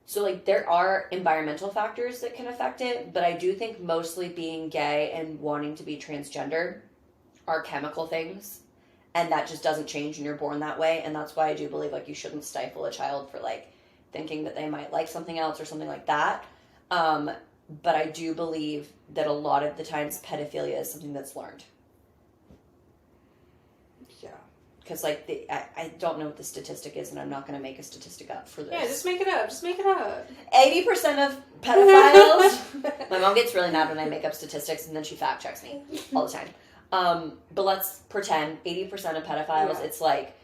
So, like, there are environmental factors that can affect it, but I do think mostly being gay and wanting to be transgender are chemical things, and that just doesn't change and you're born that way. And that's why I do believe, like, you shouldn't stifle a child for, like, thinking that they might like something else or something like that. But I do believe that a lot of the times pedophilia is something that's learned. Yeah. Because, like, I don't know what the statistic is, and I'm not going to make a statistic up for this. Yeah, just make it up. 80% of pedophiles... My mom gets really mad when I make up statistics, and then she fact checks me all the time. But let's pretend 80% of pedophiles, it's like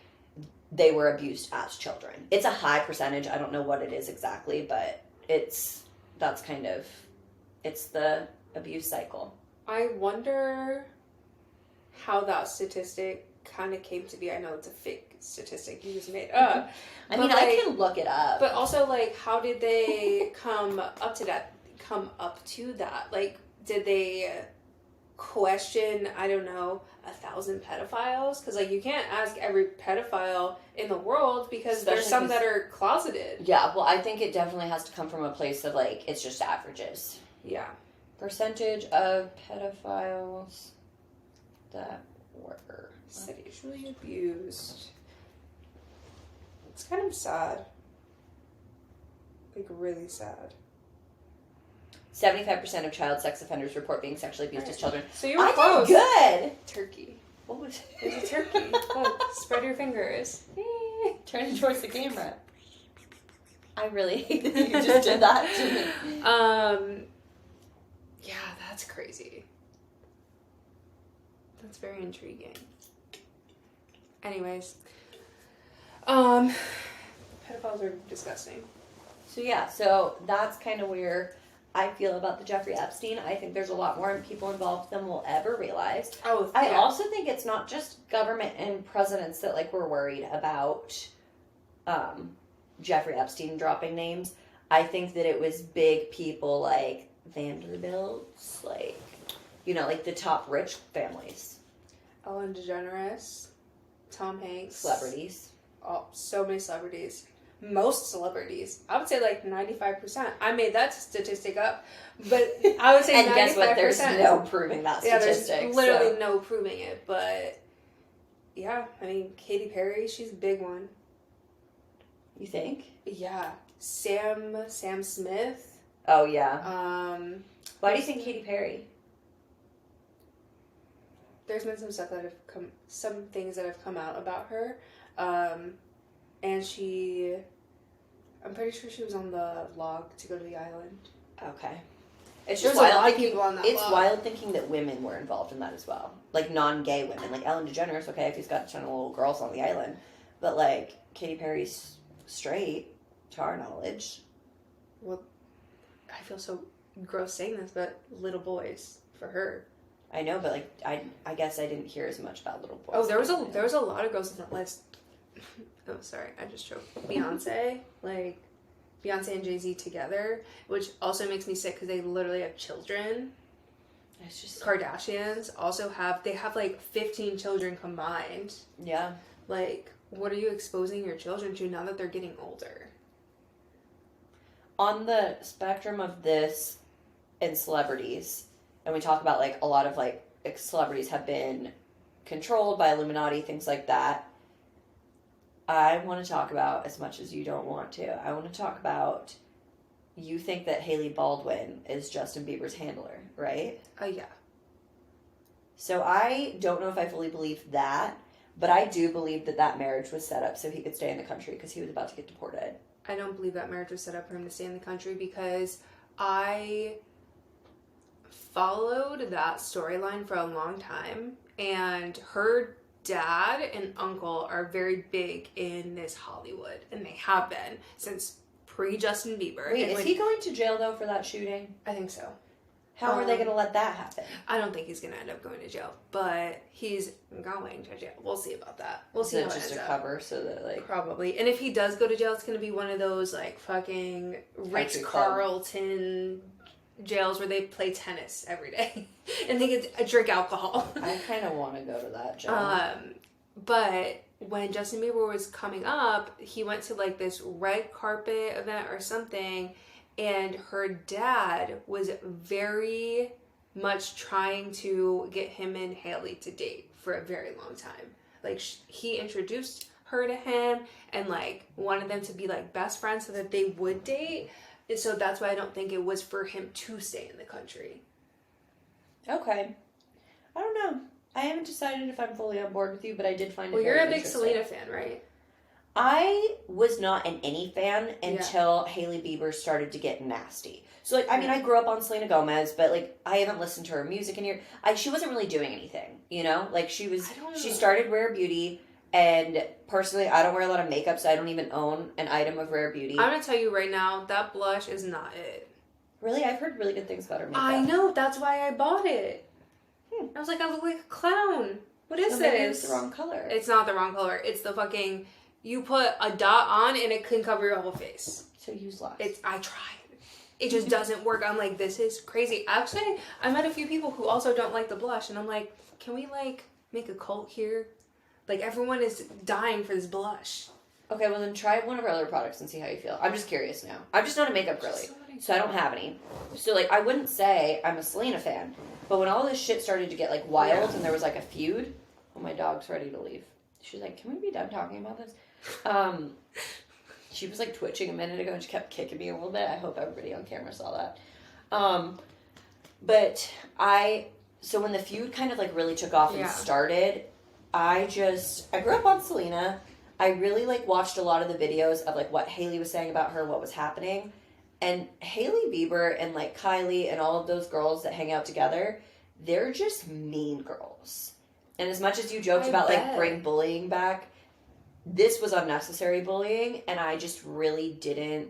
they were abused as children. It's a high percentage. I don't know what it is exactly, but that's kind of... It's the abuse cycle. I wonder how that statistic kind of came to be. I know it's a fake statistic you just made up. I mean, like, I can look it up. But also, like, how did they come up to that? Like, did they question, I don't know, 1,000 pedophiles? Because, like, you can't ask every pedophile in the world because there's some that are closeted. Yeah, well, I think it definitely has to come from a place of, like, it's just averages. Yeah. Percentage of pedophiles that were sexually abused. It's kind of sad. Like, really sad. 75% of child sex offenders report being sexually abused as children. So you were close. Good. Turkey. What was it? It's a turkey. Look, spread your fingers. Turn it towards the camera. I really hate that you just did that to me. Yeah, that's crazy. That's very intriguing. Anyways, pedophiles are disgusting. So yeah, so that's kind of where I feel about the Jeffree Epstein. I think there's a lot more people involved than we'll ever realize. Oh, I also think it's not just government and presidents that, like, we're worried about Jeffree Epstein dropping names. I think that it was big people like Vanderbilts, like, you know, like the top rich families. Ellen DeGeneres, Tom Hanks. Celebrities. Oh, so many celebrities. Most celebrities. I would say like 95%. I made that statistic up, but I would say and 95%. Guess what? There's no proving that statistic. Yeah, there's literally no proving it, but yeah, I mean, Katy Perry, she's a big one. You think? Yeah. Sam Smith. Oh, yeah. Why do you think Katy Perry? There's been some things that have come out about her. And I'm pretty sure she was on the vlog to go to the island. Okay. It's There's just wild a lot of people on that It's vlog. wild thinking that women were involved in that as well. Like, non-gay women. Like, Ellen DeGeneres, okay, if he's got a ton of little girls on the island. But, like, Katy Perry's straight, to our knowledge. Well, I feel so gross saying this, but little boys for her. I know, but, like, I guess I didn't hear as much about little boys. Oh, there was a lot of girls on that list. Oh, sorry, I just choked. Beyonce, like Beyonce and Jay-Z together, which also makes me sick because they literally have children. It's just Kardashians also have like 15 children combined. Yeah. Like, what are you exposing your children to now that they're getting older? On the spectrum of this and celebrities, and we talk about, like, a lot of, like, celebrities have been controlled by Illuminati, things like that. I want to talk about, as much as you don't want to, I want to talk about, you think that Hailey Baldwin is Justin Bieber's handler, right? Yeah. So I don't know if I fully believe that, but I do believe that marriage was set up so he could stay in the country because he was about to get deported. I don't believe that marriage was set up for him to stay in the country because I followed that storyline for a long time, and her dad and uncle are very big in this Hollywood, and they have been since pre-Justin Bieber. Wait, and is he going to jail, though, for that shooting? I think so. How are they going to let that happen? I don't think he's going to end up going to jail, but he's going to jail. We'll see about that. We'll Is see it how it just ends a up. cover so that, like... Probably. And if he does go to jail, it's going to be one of those, like, fucking Ritz-Carlton jails where they play tennis every day. And they get to drink alcohol. I kind of want to go to that jail. But when Justin Bieber was coming up, he went to, like, this red carpet event or something, and her dad was very much trying to get him and Hailey to date for a very long time. Like, he introduced her to him and, like, wanted them to be, like, best friends so that they would date. And so that's why I don't think it was for him to stay in the country. Okay. I don't know. I haven't decided if I'm fully on board with you, but I did find it Well, you're very a big interesting. Selena fan, right? I was not an any fan until Hailey Bieber started to get nasty. So, like, I mean, I grew up on Selena Gomez, but, like, I haven't listened to her music in years. She wasn't really doing anything, you know? Like, she started Rare Beauty, and personally, I don't wear a lot of makeup, so I don't even own an item of Rare Beauty. I'm going to tell you right now, that blush is not it. Really? I've heard really good things about her makeup. I know, that's why I bought it. I was like, I look like a clown. What is this? It's the wrong color. It's not the wrong color. It's the fucking, you put a dot on and it can cover your whole face. So use less. I tried. It just doesn't work. I'm like, this is crazy. Actually, I met a few people who also don't like the blush, and I'm like, can we, like, make a cult here? Like, everyone is dying for this blush. Okay, well then try one of our other products and see how you feel. I'm just curious now. I'm just not a makeup girly, so I don't have any. So, like, I wouldn't say I'm a Selena fan, but when all this shit started to get, like, wild and there was, like, a feud, oh, my dog's ready to leave. She's like, can we be done talking about this? She was, like, twitching a minute ago and she kept kicking me a little bit. I hope everybody on camera saw that. So when the feud kind of, like, really took off and started, I grew up on Selena. I really, like, watched a lot of the videos of, like, what Hailey was saying about her, what was happening. And Hailey Bieber and, like, Kylie and all of those girls that hang out together, they're just mean girls. And as much as you joked about, like, bring bullying back, this was unnecessary bullying, and I just really didn't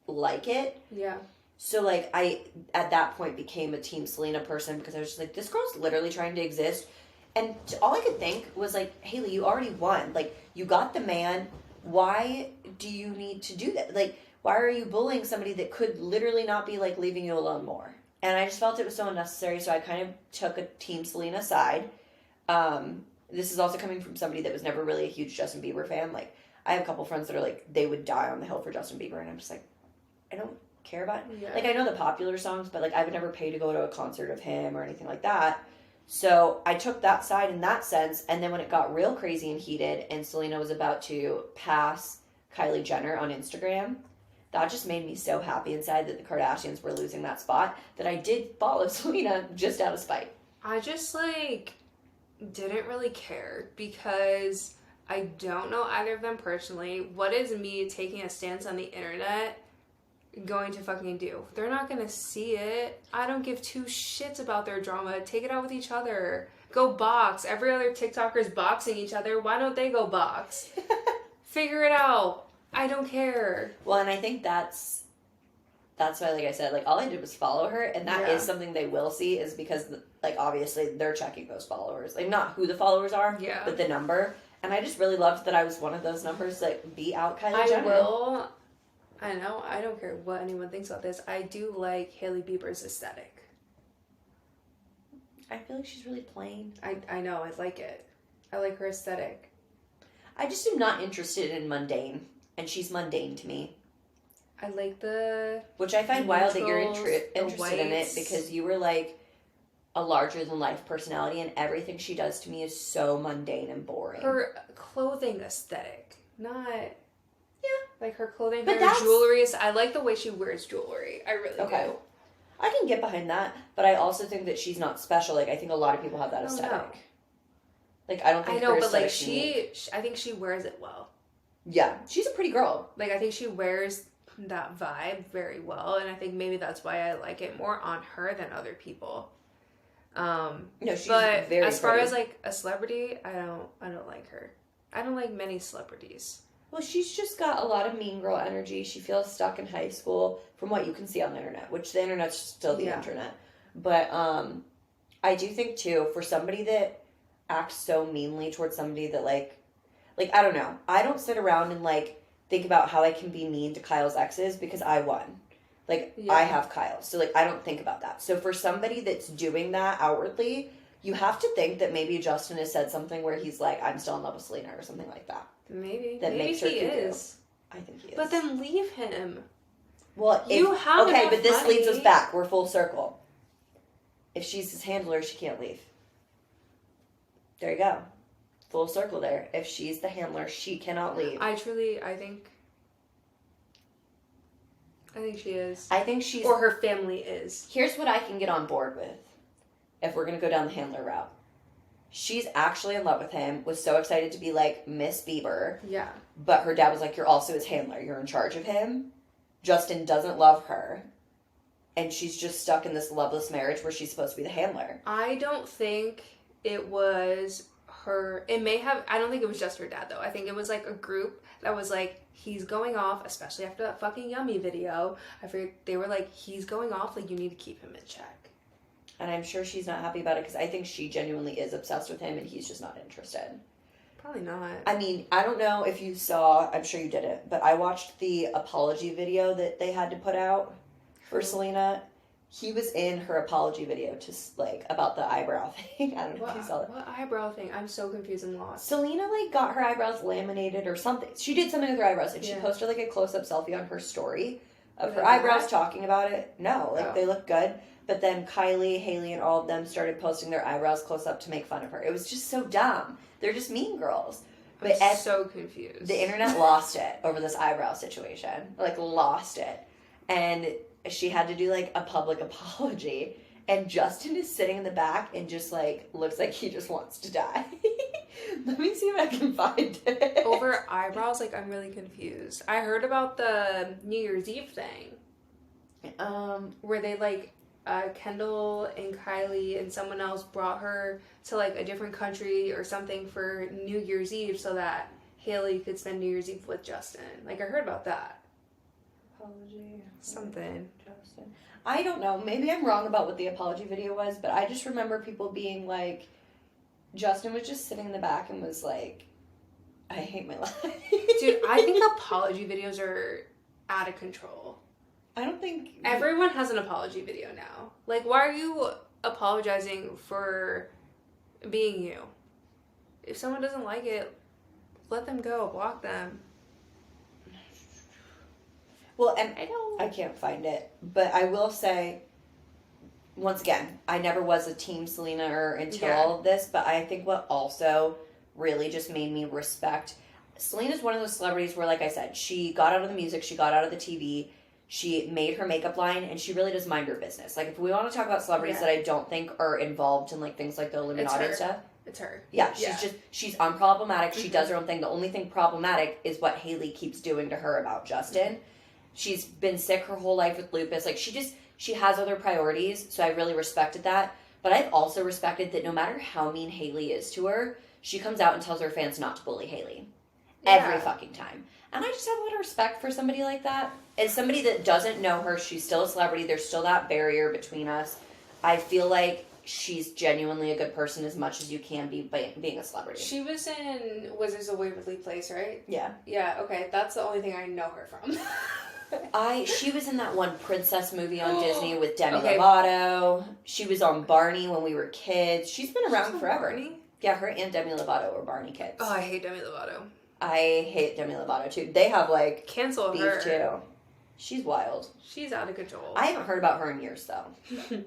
like it. Yeah. So, like, I, at that point, became a Team Selena person because I was just like, this girl's literally trying to exist. And all I could think was, like, Hailey, you already won. Like, you got the man. Why do you need to do that? Like, why are you bullying somebody that could literally not be, like, leaving you alone more? And I just felt it was so unnecessary, so I kind of took a Team Selena side. This is also coming from somebody that was never really a huge Justin Bieber fan. Like, I have a couple friends that are, like, they would die on the hill for Justin Bieber, and I'm just like, I don't care about it. Yeah. Like, I know the popular songs, but, like, I would never pay to go to a concert of him or anything like that. So I took that side in that sense, and then when it got real crazy and heated and Selena was about to pass Kylie Jenner on Instagram, that just made me so happy inside that the Kardashians were losing that spot that I did follow Selena just out of spite. I just, like, didn't really care because I don't know either of them personally. What is me taking a stance on the internet going to fucking do? They're not gonna see it. I don't give two shits about their drama. Take it out with each other. Go box. Every other TikToker's boxing each other. Why don't they go box? Figure it out. I don't care. Well, and I think that's why, like I said, like, all I did was follow her, and that is something they will see, is because, like, obviously they're checking those followers. Like, not who the followers are, but the number. And I just really loved that I was one of those numbers that beat out Kylie Jenner. I know, I don't care what anyone thinks about this. I do like Hailey Bieber's aesthetic. I feel like she's really plain. I know, I like it. I like her aesthetic. I just am not interested in mundane, and she's mundane to me. I like which I find wild that you're interested in it, because you were, like, a larger-than-life personality, and everything she does to me is so mundane and boring. Her clothing aesthetic, not... Like her clothing, but her jewelry. I like the way she wears jewelry. I really do. I can get behind that, but I also think that she's not special. Like, I think a lot of people have that aesthetic. No. Like, I don't think. I know, but like I think she wears it well. Yeah, she's a pretty girl. Like, I think she wears that vibe very well, and I think maybe that's why I like it more on her than other people. No, she's but very as far pretty. as like a celebrity, I don't like her. I don't like many celebrities. Well, she's just got a lot of mean girl energy. She feels stuck in high school from what you can see on the internet, which the internet's still the internet. But I do think too, for somebody that acts so meanly towards somebody that like I don't know. I don't sit around and like think about how I can be mean to Kyle's exes because I won. Like I have Kyle. So like I don't think about that. So for somebody that's doing that outwardly, you have to think that maybe Justin has said something where he's like, I'm still in love with Selena or something like that. Maybe. That maybe makes her he is. I think he is. But then leave him. Well, you have okay, enough but this money. leads us back. We're full circle. If she's his handler, she can't leave. There you go. Full circle there. If she's the handler, she cannot leave. I think she is. I think she's... Or her family is. Here's what I can get on board with. If we're going to go down the handler route. She's actually in love with him. Was so excited to be like Miss Bieber. Yeah. But her dad was like, you're also his handler. You're in charge of him. Justin doesn't love her. And she's just stuck in this loveless marriage where she's supposed to be the handler. I don't think it was her. It may have. I don't think it was just her dad, though. I think it was like a group that was like, he's going off, especially after that fucking Yummy video. I figured they were like, he's going off. Like, you need to keep him in check. And I'm sure she's not happy about it because I think she genuinely is obsessed with him and he's just not interested. Probably not. I mean, I don't know if you saw, I'm sure you didn't, but I watched the apology video that they had to put out for Selena. He was in her apology video just like about the eyebrow thing. I don't know if you saw that. What eyebrow thing? I'm so confused and lost. Selena like got her eyebrows laminated or something. She did something with her eyebrows and she posted like a close-up selfie on her story of her eyebrows talking about it. No, like they look good. But then Kylie, Hailey, and all of them started posting their eyebrows close up to make fun of her. It was just so dumb. They're just mean girls. But I'm so confused. The internet lost it over this eyebrow situation. Like, lost it. And she had to do, like, a public apology. And Justin is sitting in the back and just, like, looks like he just wants to die. Let me see if I can find it. Over eyebrows? Like, I'm really confused. I heard about the New Year's Eve thing. Where they, like... Kendall and Kylie and someone else brought her to like a different country or something for New Year's Eve so that Hailey could spend New Year's Eve with Justin. Like, I heard about that. Apology. Something. Justin. I don't know. Maybe I'm wrong about what the apology video was, but I just remember people being like, Justin was just sitting in the back and was like, I hate my life. Dude, I think apology videos are out of control. I don't think... Everyone has an apology video now. Like, why are you apologizing for being you? If someone doesn't like it, let them go. Block them. Well, and I can't find it. But I will say, once again, I never was a team Selena until all of this. But I think what also really just made me respect... Selena's one of those celebrities where, like I said, she got out of the music, she got out of the TV... She made her makeup line, and she really does mind her business. Like, if we want to talk about celebrities that I don't think are involved in, like, things like the Illuminati and stuff. It's her. Yeah, she's unproblematic. She does her own thing. The only thing problematic is what Hailey keeps doing to her about Justin. She's been sick her whole life with lupus. Like, she has other priorities, so I really respected that. But I've also respected that no matter how mean Hailey is to her, she comes out and tells her fans not to bully Hailey. Every fucking time. And I just have a lot of respect for somebody like that. As somebody that doesn't know her, she's still a celebrity. There's still that barrier between us. I feel like she's genuinely a good person as much as you can be by being a celebrity. She was in Wizards of Waverly Place, right? Yeah. Yeah, okay. That's the only thing I know her from. She was in that one princess movie on Disney with Demi Lovato. She was on Barney when we were kids. She's been around forever. Barney? Yeah, her and Demi Lovato were Barney kids. Oh, I hate Demi Lovato. I hate Demi Lovato too. They have like cancel beef her too. She's wild. She's out of control. I haven't heard about her in years though.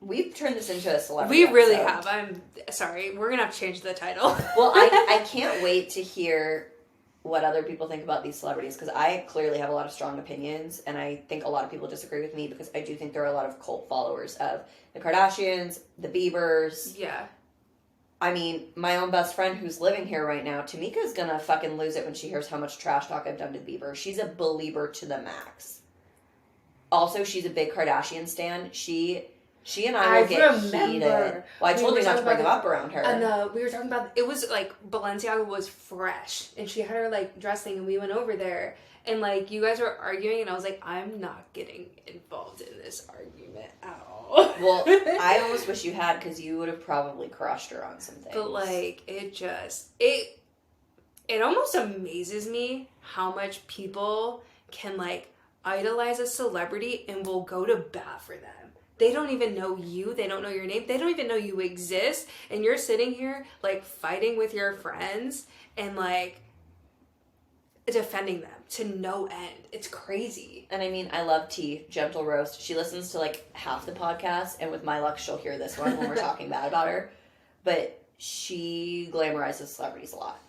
We've turned this into a celebrity. We really have. I'm sorry. We're gonna have to change the title. Well, I can't wait to hear what other people think about these celebrities because I clearly have a lot of strong opinions and I think a lot of people disagree with me because I do think there are a lot of cult followers of the Kardashians, the Biebers. Yeah. I mean, my own best friend who's living here right now, Tamika's gonna fucking lose it when she hears how much trash talk I've done to Bieber. She's a believer to the max. Also, she's a big Kardashian stan. She She and I will get remember. heated. Well, I told you not to bring them up around her. And we were talking about, it was like, Balenciaga was fresh. And she had her, like, dress thing, and we went over there. And, like, you guys were arguing, and I was like, I'm not getting involved in this argument at all. Well, I almost wish you had, because you would have probably crushed her on some things. But, like, it almost amazes me how much people can, like, idolize a celebrity and will go to bat for them. They don't even know you. They don't know your name. They don't even know you exist. And you're sitting here, like, fighting with your friends and, like, defending them to no end. It's crazy. And I mean, I love T, Gentle Roast. She listens to, like, half the podcast, and with my luck, she'll hear this one when we're talking bad about her. But she glamorizes celebrities a lot.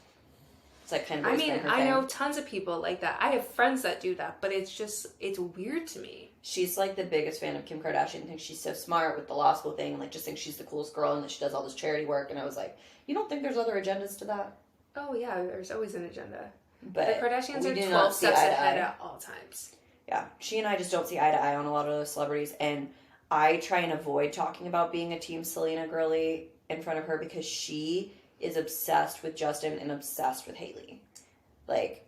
It's, like, kind of I mean, I know tons of people like that. I have friends that do that, but it's weird to me. She's, like, the biggest fan of Kim Kardashian. Thinks she's so smart with the law school thing, and, like, just thinks she's the coolest girl and that she does all this charity work. And I was like, you don't think there's other agendas to that? Oh, yeah, there's always an agenda. But the Kardashians are 12 steps ahead at all times. Yeah, she and I just don't see eye to eye on a lot of those celebrities, and I try and avoid talking about being a Team Selena girly in front of her because she is obsessed with Justin and obsessed with Hailey. Like,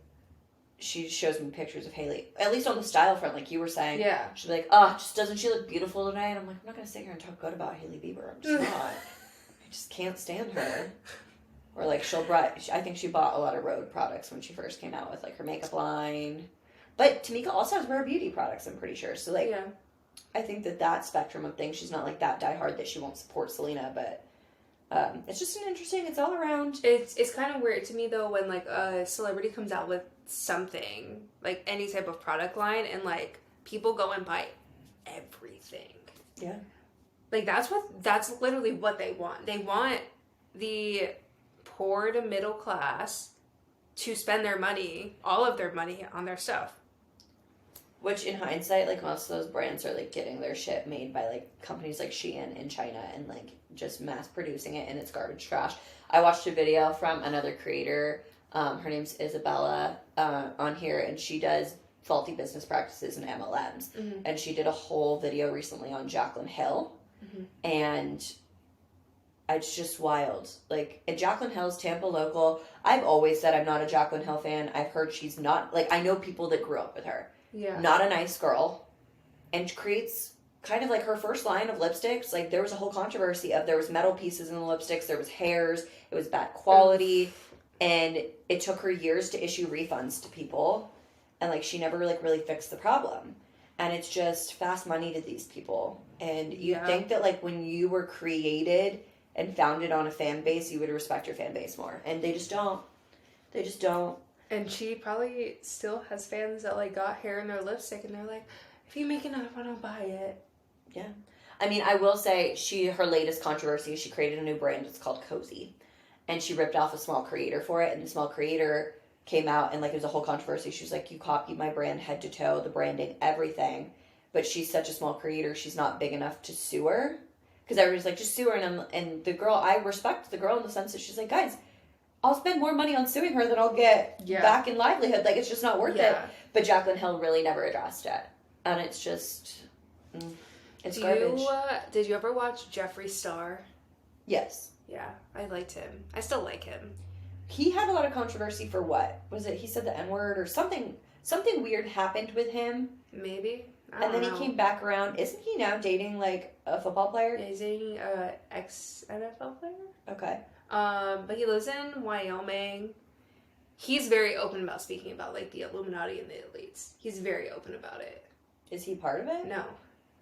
she shows me pictures of Hailey, at least on the style front, like you were saying. Yeah. She's like, oh, just doesn't she look beautiful today? And I'm like, I'm not going to sit here and talk good about Hailey Bieber. I'm just not. I just can't stand her. Or, like, I think she bought a lot of Rhode products when she first came out with, like, her makeup line. But Tamika also has Rare Beauty products, I'm pretty sure. So, like, yeah. I think that spectrum of things, she's not, like, that diehard that she won't support Selena, but it's just it's all around. It's kind of weird to me, though, when, like, a celebrity comes out with something, like, any type of product line, and, like, people go and buy everything. Yeah. Like, that's literally what they want. They want the poor to middle class to spend their money, all of their money, on their stuff. Which, in hindsight, like, most of those brands are, like, getting their shit made by, like, companies like Shein in China and, like, just mass producing it, and it's garbage trash. I watched a video from another creator, her name's Isabella, on here, and she does faulty business practices and MLMs. Mm-hmm. And she did a whole video recently on Jaclyn Hill, mm-hmm. and it's just wild. Like, and Jaclyn Hill's Tampa local. I've always said I'm not a Jaclyn Hill fan. I've heard she's not, like, I know people that grew up with her. Yeah. Not a nice girl. And creates kind of like her first line of lipsticks. Like, there was a whole controversy of there was metal pieces in the lipsticks, there was hairs, it was bad quality, and it took her years to issue refunds to people. And, like, she never, like, really fixed the problem. And it's just fast money to these people. And you think that, like, when you were created and founded on a fan base, you would respect your fan base more. And they just don't. They just don't. And she probably still has fans that, like, got hair in their lipstick, and they're like, if you make enough, I'll buy it. Yeah. I mean, I will say, her latest controversy, she created a new brand. It's called Cozy. And she ripped off a small creator for it, and the small creator came out, and, like, it was a whole controversy. She was like, you copied my brand head to toe, the branding, everything. But she's such a small creator, she's not big enough to sue her. Because everybody's like, just sue her. And the girl, I respect the girl in the sense that she's like, guys, I'll spend more money on suing her than I'll get back in livelihood. Like, it's just not worth it. But Jaclyn Hill really never addressed it. And it's just, it's garbage. Did you ever watch Jeffree Starr? Yes. Yeah, I liked him. I still like him. He had a lot of controversy for what? Was it he said the N-word or something? Something weird happened with him. Maybe. And then he came back around. Isn't he now dating, like, a football player? Yeah, he's dating an ex-NFL player. Okay. But he lives in Wyoming. He's very open about speaking about, like, the Illuminati and the elites. He's very open about it. Is he part of it? No.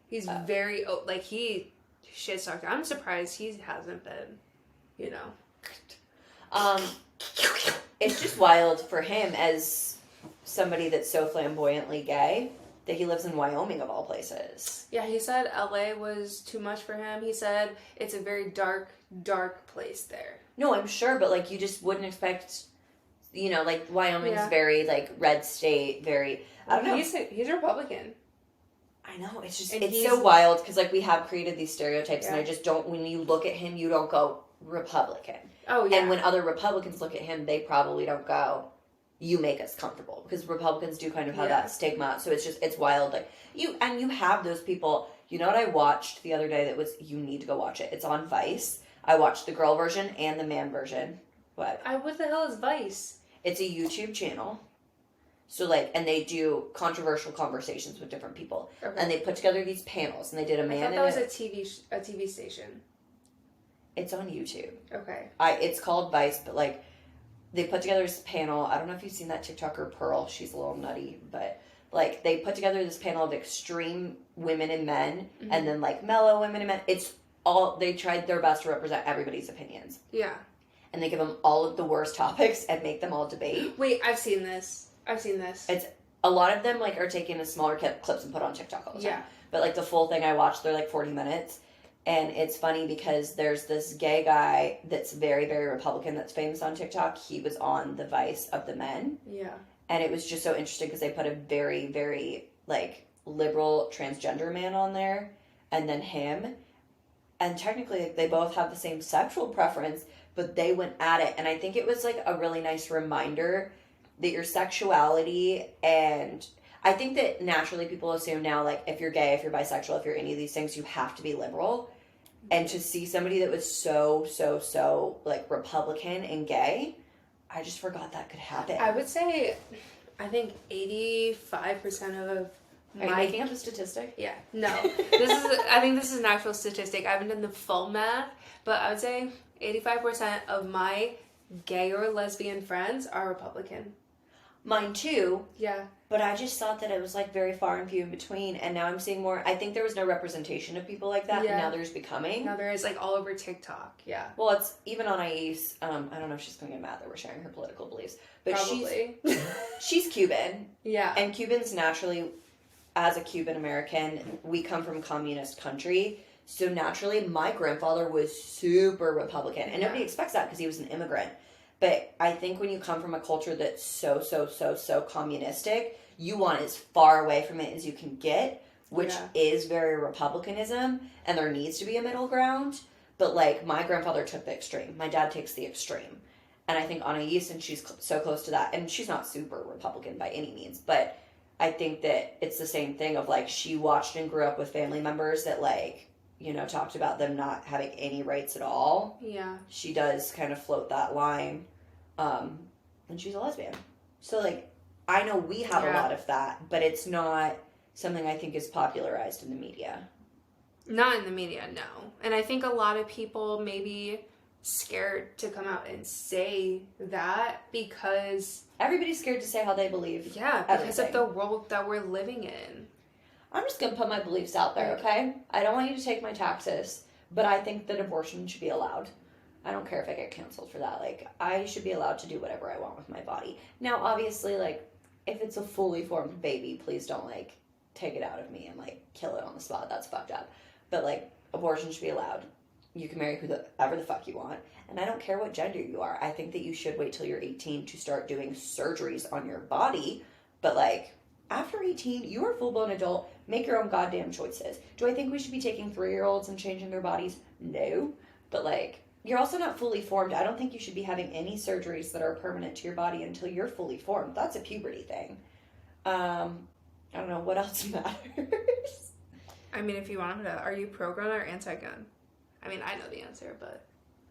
He's very, like, he shit-talked. I'm surprised he hasn't been, you know. It's just wild for him as somebody that's so flamboyantly gay that he lives in Wyoming, of all places. Yeah, he said LA was too much for him. He said it's a very dark, dark place there. No, I'm sure, but, like, you just wouldn't expect, you know, like, Wyoming's very, like, red state, very, I don't know. He's Republican. I know, it's just, it's so wild, because, like, we have created these stereotypes, and I just don't, when you look at him, you don't go Republican. Oh, yeah. And when other Republicans look at him, they probably don't go, you make us comfortable, because Republicans do kind of have that stigma. So it's just, it's wild. Like, you have those people, You know what I watched the other day that was, you need to go watch it. It's on Vice. I watched the girl version and the man version. What? What the hell is Vice? It's a YouTube channel. So, like, and they do controversial conversations with different people. Okay. And they put together these panels, and they did a man I thought that was a TV station. It's on YouTube. Okay. It's called Vice, but, like, they put together this panel. I don't know if you've seen that TikToker, Pearl. She's a little nutty, but, like, they put together this panel of extreme women and men, and then, like, mellow women and men. It's all, they tried their best to represent everybody's opinions. Yeah. And they give them all of the worst topics and make them all debate. Wait, I've seen this. It's a lot of them, like, are taken as smaller clips and put on TikTok all the time. Yeah. But, like, the full thing I watched, they're like 40 minutes. And it's funny because there's this gay guy that's very, very Republican that's famous on TikTok. He was on the Vice of the Men. Yeah. And it was just so interesting because they put a very, very, like, liberal transgender man on there. And then him. And technically, they both have the same sexual preference, but they went at it. And I think it was, like, a really nice reminder that your sexuality, and I think that naturally people assume now, like, if you're gay, if you're bisexual, if you're any of these things, you have to be liberal. And to see somebody that was so, like, Republican and gay, I just forgot that could happen. I would say, I think 85% of Are you making up a statistic? Yeah. No. I think this is an actual statistic. I haven't done the full math, but I would say 85% of my gay or lesbian friends are Republican. Mine too. Yeah. But I just thought that it was, like, very far and few in between, and now I'm seeing more. I think there was no representation of people like that, and now there's becoming. Now there is, like, all over TikTok. Yeah. Well, it's even on Ais. I don't know if she's going to get mad that we're sharing her political beliefs, but Probably. she's Cuban. Yeah. And Cubans naturally, as a Cuban American, we come from a communist country, so naturally my grandfather was super Republican, and nobody expects that because he was an immigrant. But I think when you come from a culture that's so communistic, you want as far away from it as you can get, which is very Republicanism, and there needs to be a middle ground. But, like, my grandfather took the extreme. My dad takes the extreme. And I think Anais, and she's so close to that, and she's not super Republican by any means, but I think that it's the same thing of, like, she watched and grew up with family members that, like, you know, talked about them not having any rights at all. Yeah. She does kind of float that line. And she's a lesbian. So, like, I know we have a lot of that, but it's not something I think is popularized in the media. Not in the media, no. And I think a lot of people may be scared to come out and say that because... Everybody's scared to say how they believe. Yeah, because of the world that we're living in. I'm just going to put my beliefs out there, okay? I don't want you to take my taxes, but I think that abortion should be allowed. I don't care if I get canceled for that. Like, I should be allowed to do whatever I want with my body. Now, obviously, like, if it's a fully formed baby, please don't, like, take it out of me and, like, kill it on the spot. That's fucked up. But, like, abortion should be allowed. You can marry whoever the fuck you want. And I don't care what gender you are. I think that you should wait till you're 18 to start doing surgeries on your body. But, like, after 18, you are a full-blown adult. Make your own goddamn choices. Do I think we should be taking 3-year-olds and changing their bodies? No. But, like... You're also not fully formed. I don't think you should be having any surgeries that are permanent to your body until you're fully formed. That's a puberty thing. I don't know. What else matters? I mean, if you want to, are you pro-gun or anti-gun? I mean, I know the answer, but...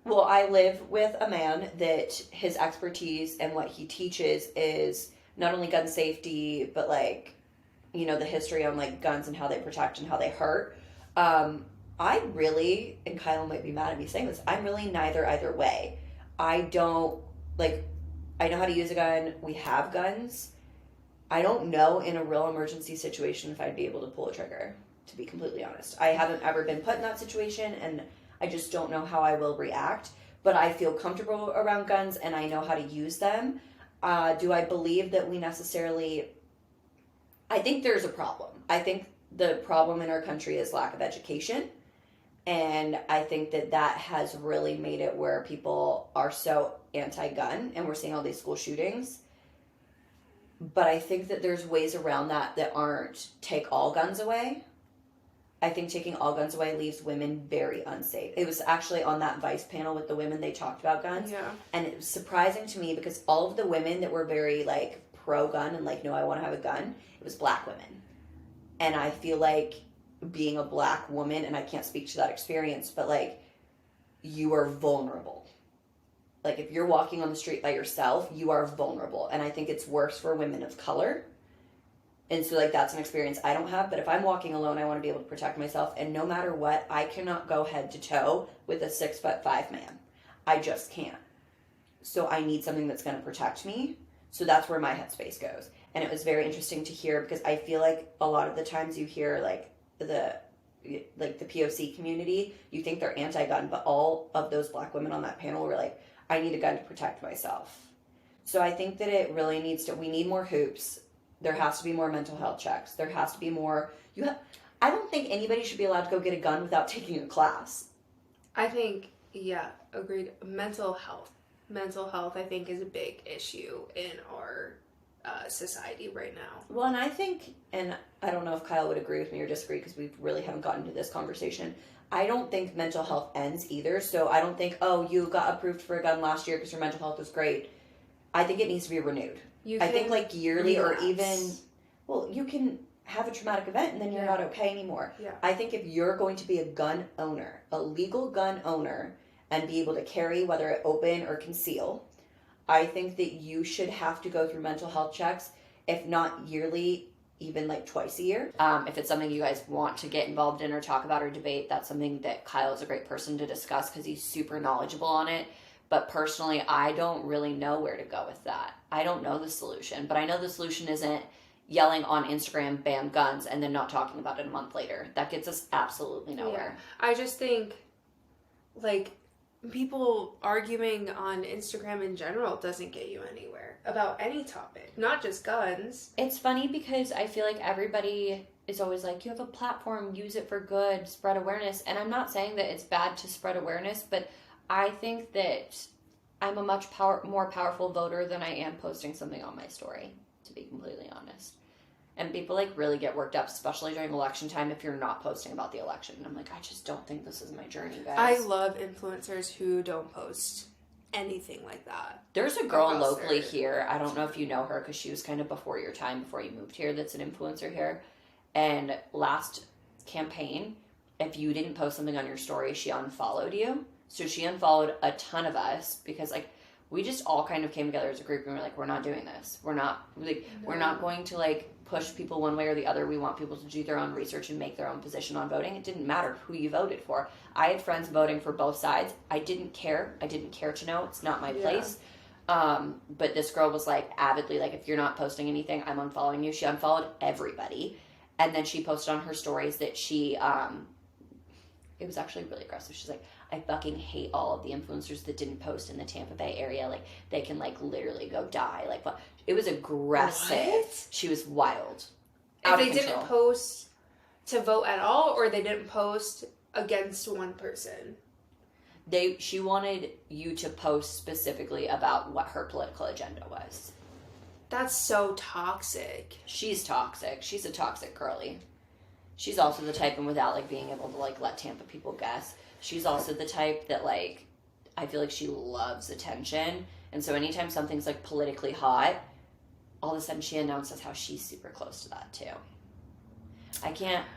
Well, I live with a man that his expertise and what he teaches is not only gun safety, but, like, you know, the history on, like, guns and how they protect and how they hurt. I really, and Kyle might be mad at me saying this, I'm really neither either way. I don't, like, I know how to use a gun. We have guns. I don't know in a real emergency situation if I'd be able to pull a trigger, to be completely honest. I haven't ever been put in that situation, and I just don't know how I will react. But I feel comfortable around guns, and I know how to use them. Do I believe that we necessarily... I think there's a problem. I think the problem in our country is lack of education. And I think that that has really made it where people are so anti-gun, and we're seeing all these school shootings. But I think that there's ways around that aren't take all guns away. I think taking all guns away leaves women very unsafe. It was actually on that Vice panel with the women, they talked about guns. Yeah. And it was surprising to me because all of the women that were very, like, pro-gun and, like, no, I want to have a gun, it was black women. And I feel like being a black woman, and I can't speak to that experience, but like, you are vulnerable. Like, if you're walking on the street by yourself, you are vulnerable. And I think it's worse for women of color. And so, like, that's an experience I don't have. But if I'm walking alone, I want to be able to protect myself. And no matter what, I cannot go head to toe with a 6'5" man. I just can't. So I need something that's going to protect me. So that's where my headspace goes. And it was very interesting to hear, because I feel like a lot of the times you hear, like, the POC community, you think they're anti-gun, but all of those black women on that panel were like, I need a gun to protect myself. So I think that it really needs to, we need more hoops. There has to be more mental health checks. There has to be more, I don't think anybody should be allowed to go get a gun without taking a class. I think, yeah, agreed. Mental health, I think, is a big issue in our society right now. Well, and I think, and I don't know if Kyle would agree with me or disagree, because we really haven't gotten to this conversation, I don't think mental health ends either. So I don't think, oh, you got approved for a gun last year because your mental health was great. I think it needs to be renewed. I think like yearly relapse. Or even, well, you can have a traumatic event and then you're not okay anymore. Yeah. I think if you're going to be a gun owner, a legal gun owner, and be able to carry, whether it open or conceal, I think that you should have to go through mental health checks, if not yearly, even like twice a year. If it's something you guys want to get involved in or talk about or debate, that's something that Kyle is a great person to discuss, because he's super knowledgeable on it. But personally, I don't really know where to go with that. I don't know the solution, but I know the solution isn't yelling on Instagram, ban guns, and then not talking about it a month later. That gets us absolutely nowhere. Yeah. I just think, like, people arguing on Instagram in general doesn't get you anywhere about any topic, not just guns. It's funny because I feel like everybody is always like, you have a platform, use it for good, spread awareness. And I'm not saying that it's bad to spread awareness, but I think that I'm a much more powerful voter than I am posting something on my story, to be completely honest. And people like really get worked up, especially during election time, if you're not posting about the election. And I'm like, I just don't think this is my journey, guys. I love influencers who don't post anything like that. There's a girl locally here. I don't know if you know her, because she was kind of before your time, before you moved here, that's an influencer here. And last campaign, if you didn't post something on your story, she unfollowed you. So she unfollowed a ton of us because, like, we just all kind of came together as a group and we're like, we're not doing this. We're not going to, like, push people one way or the other. We want people to do their own research and make their own position on voting. It didn't matter who you voted for. I had friends voting for both sides. I didn't care. I didn't care to know. It's not my place. But this girl was, like, avidly, like, if you're not posting anything, I'm unfollowing you. She unfollowed everybody. And then she posted on her stories that she, it was actually really aggressive. She's like, I fucking hate all of the influencers that didn't post in the Tampa Bay area. Like, they can, like, literally go die. Like, what? It was aggressive. What? She was wild. If they didn't post to vote at all, or they didn't post against one person? She wanted you to post specifically about what her political agenda was. That's so toxic. She's toxic. She's a toxic girly. She's also the type, and without, like, being able to, like, let Tampa people guess, she's also the type that, like, I feel like she loves attention. And so anytime something's, like, politically hot, all of a sudden she announces how she's super close to that, too. I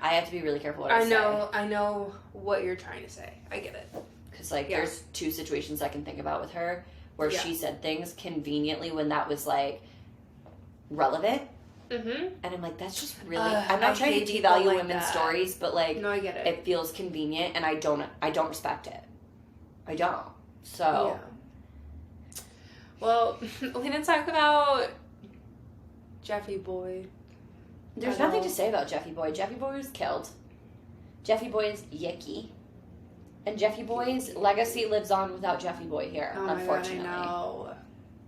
have to be really careful what I say. I know what you're trying to say. I get it. Because, like, there's two situations I can think about with her where she said things conveniently when that was, like, relevant. Mm-hmm. And I'm like, that's just really, I'm not trying to devalue like women's stories, but, like, no, I get it. It feels convenient, and I don't respect it. I don't. So. Yeah. Well, we didn't talk about Jeffree Boy. There's nothing to say about Jeffree Boy. Jeffree Boy was killed. Jeffree Boy is yicky. And Jeffree Boy's legacy lives on without Jeffree Boy here, unfortunately. God, I know.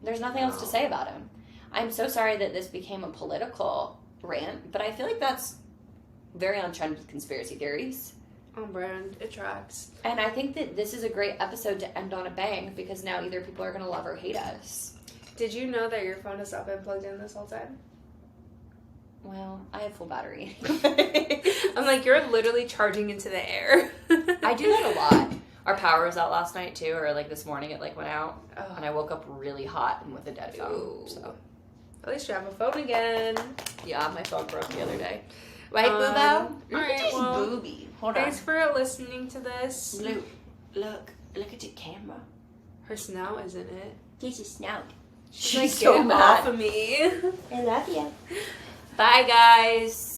There's nothing else to say about him. I'm so sorry that this became a political rant, but I feel like that's very on trend with conspiracy theories. On brand. It tracks. And I think that this is a great episode to end on a bang, because now either people are going to love or hate us. Did you know that your phone has not been plugged in this whole time? Well, I have full battery. I'm like, you're literally charging into the air. I do that a lot. Our power was out last night, too, or, like, this morning it, like, went out. Oh. And I woke up really hot and with a dead phone. So. At least you have a phone again. Yeah, my phone broke the other day. Right, Boobo? All right, well, Booby. Hold on. thanks for listening to this. Look at your camera. Her snout, isn't it? Here's your snout. She's like, so get mad. off of me. I love you. Bye, guys.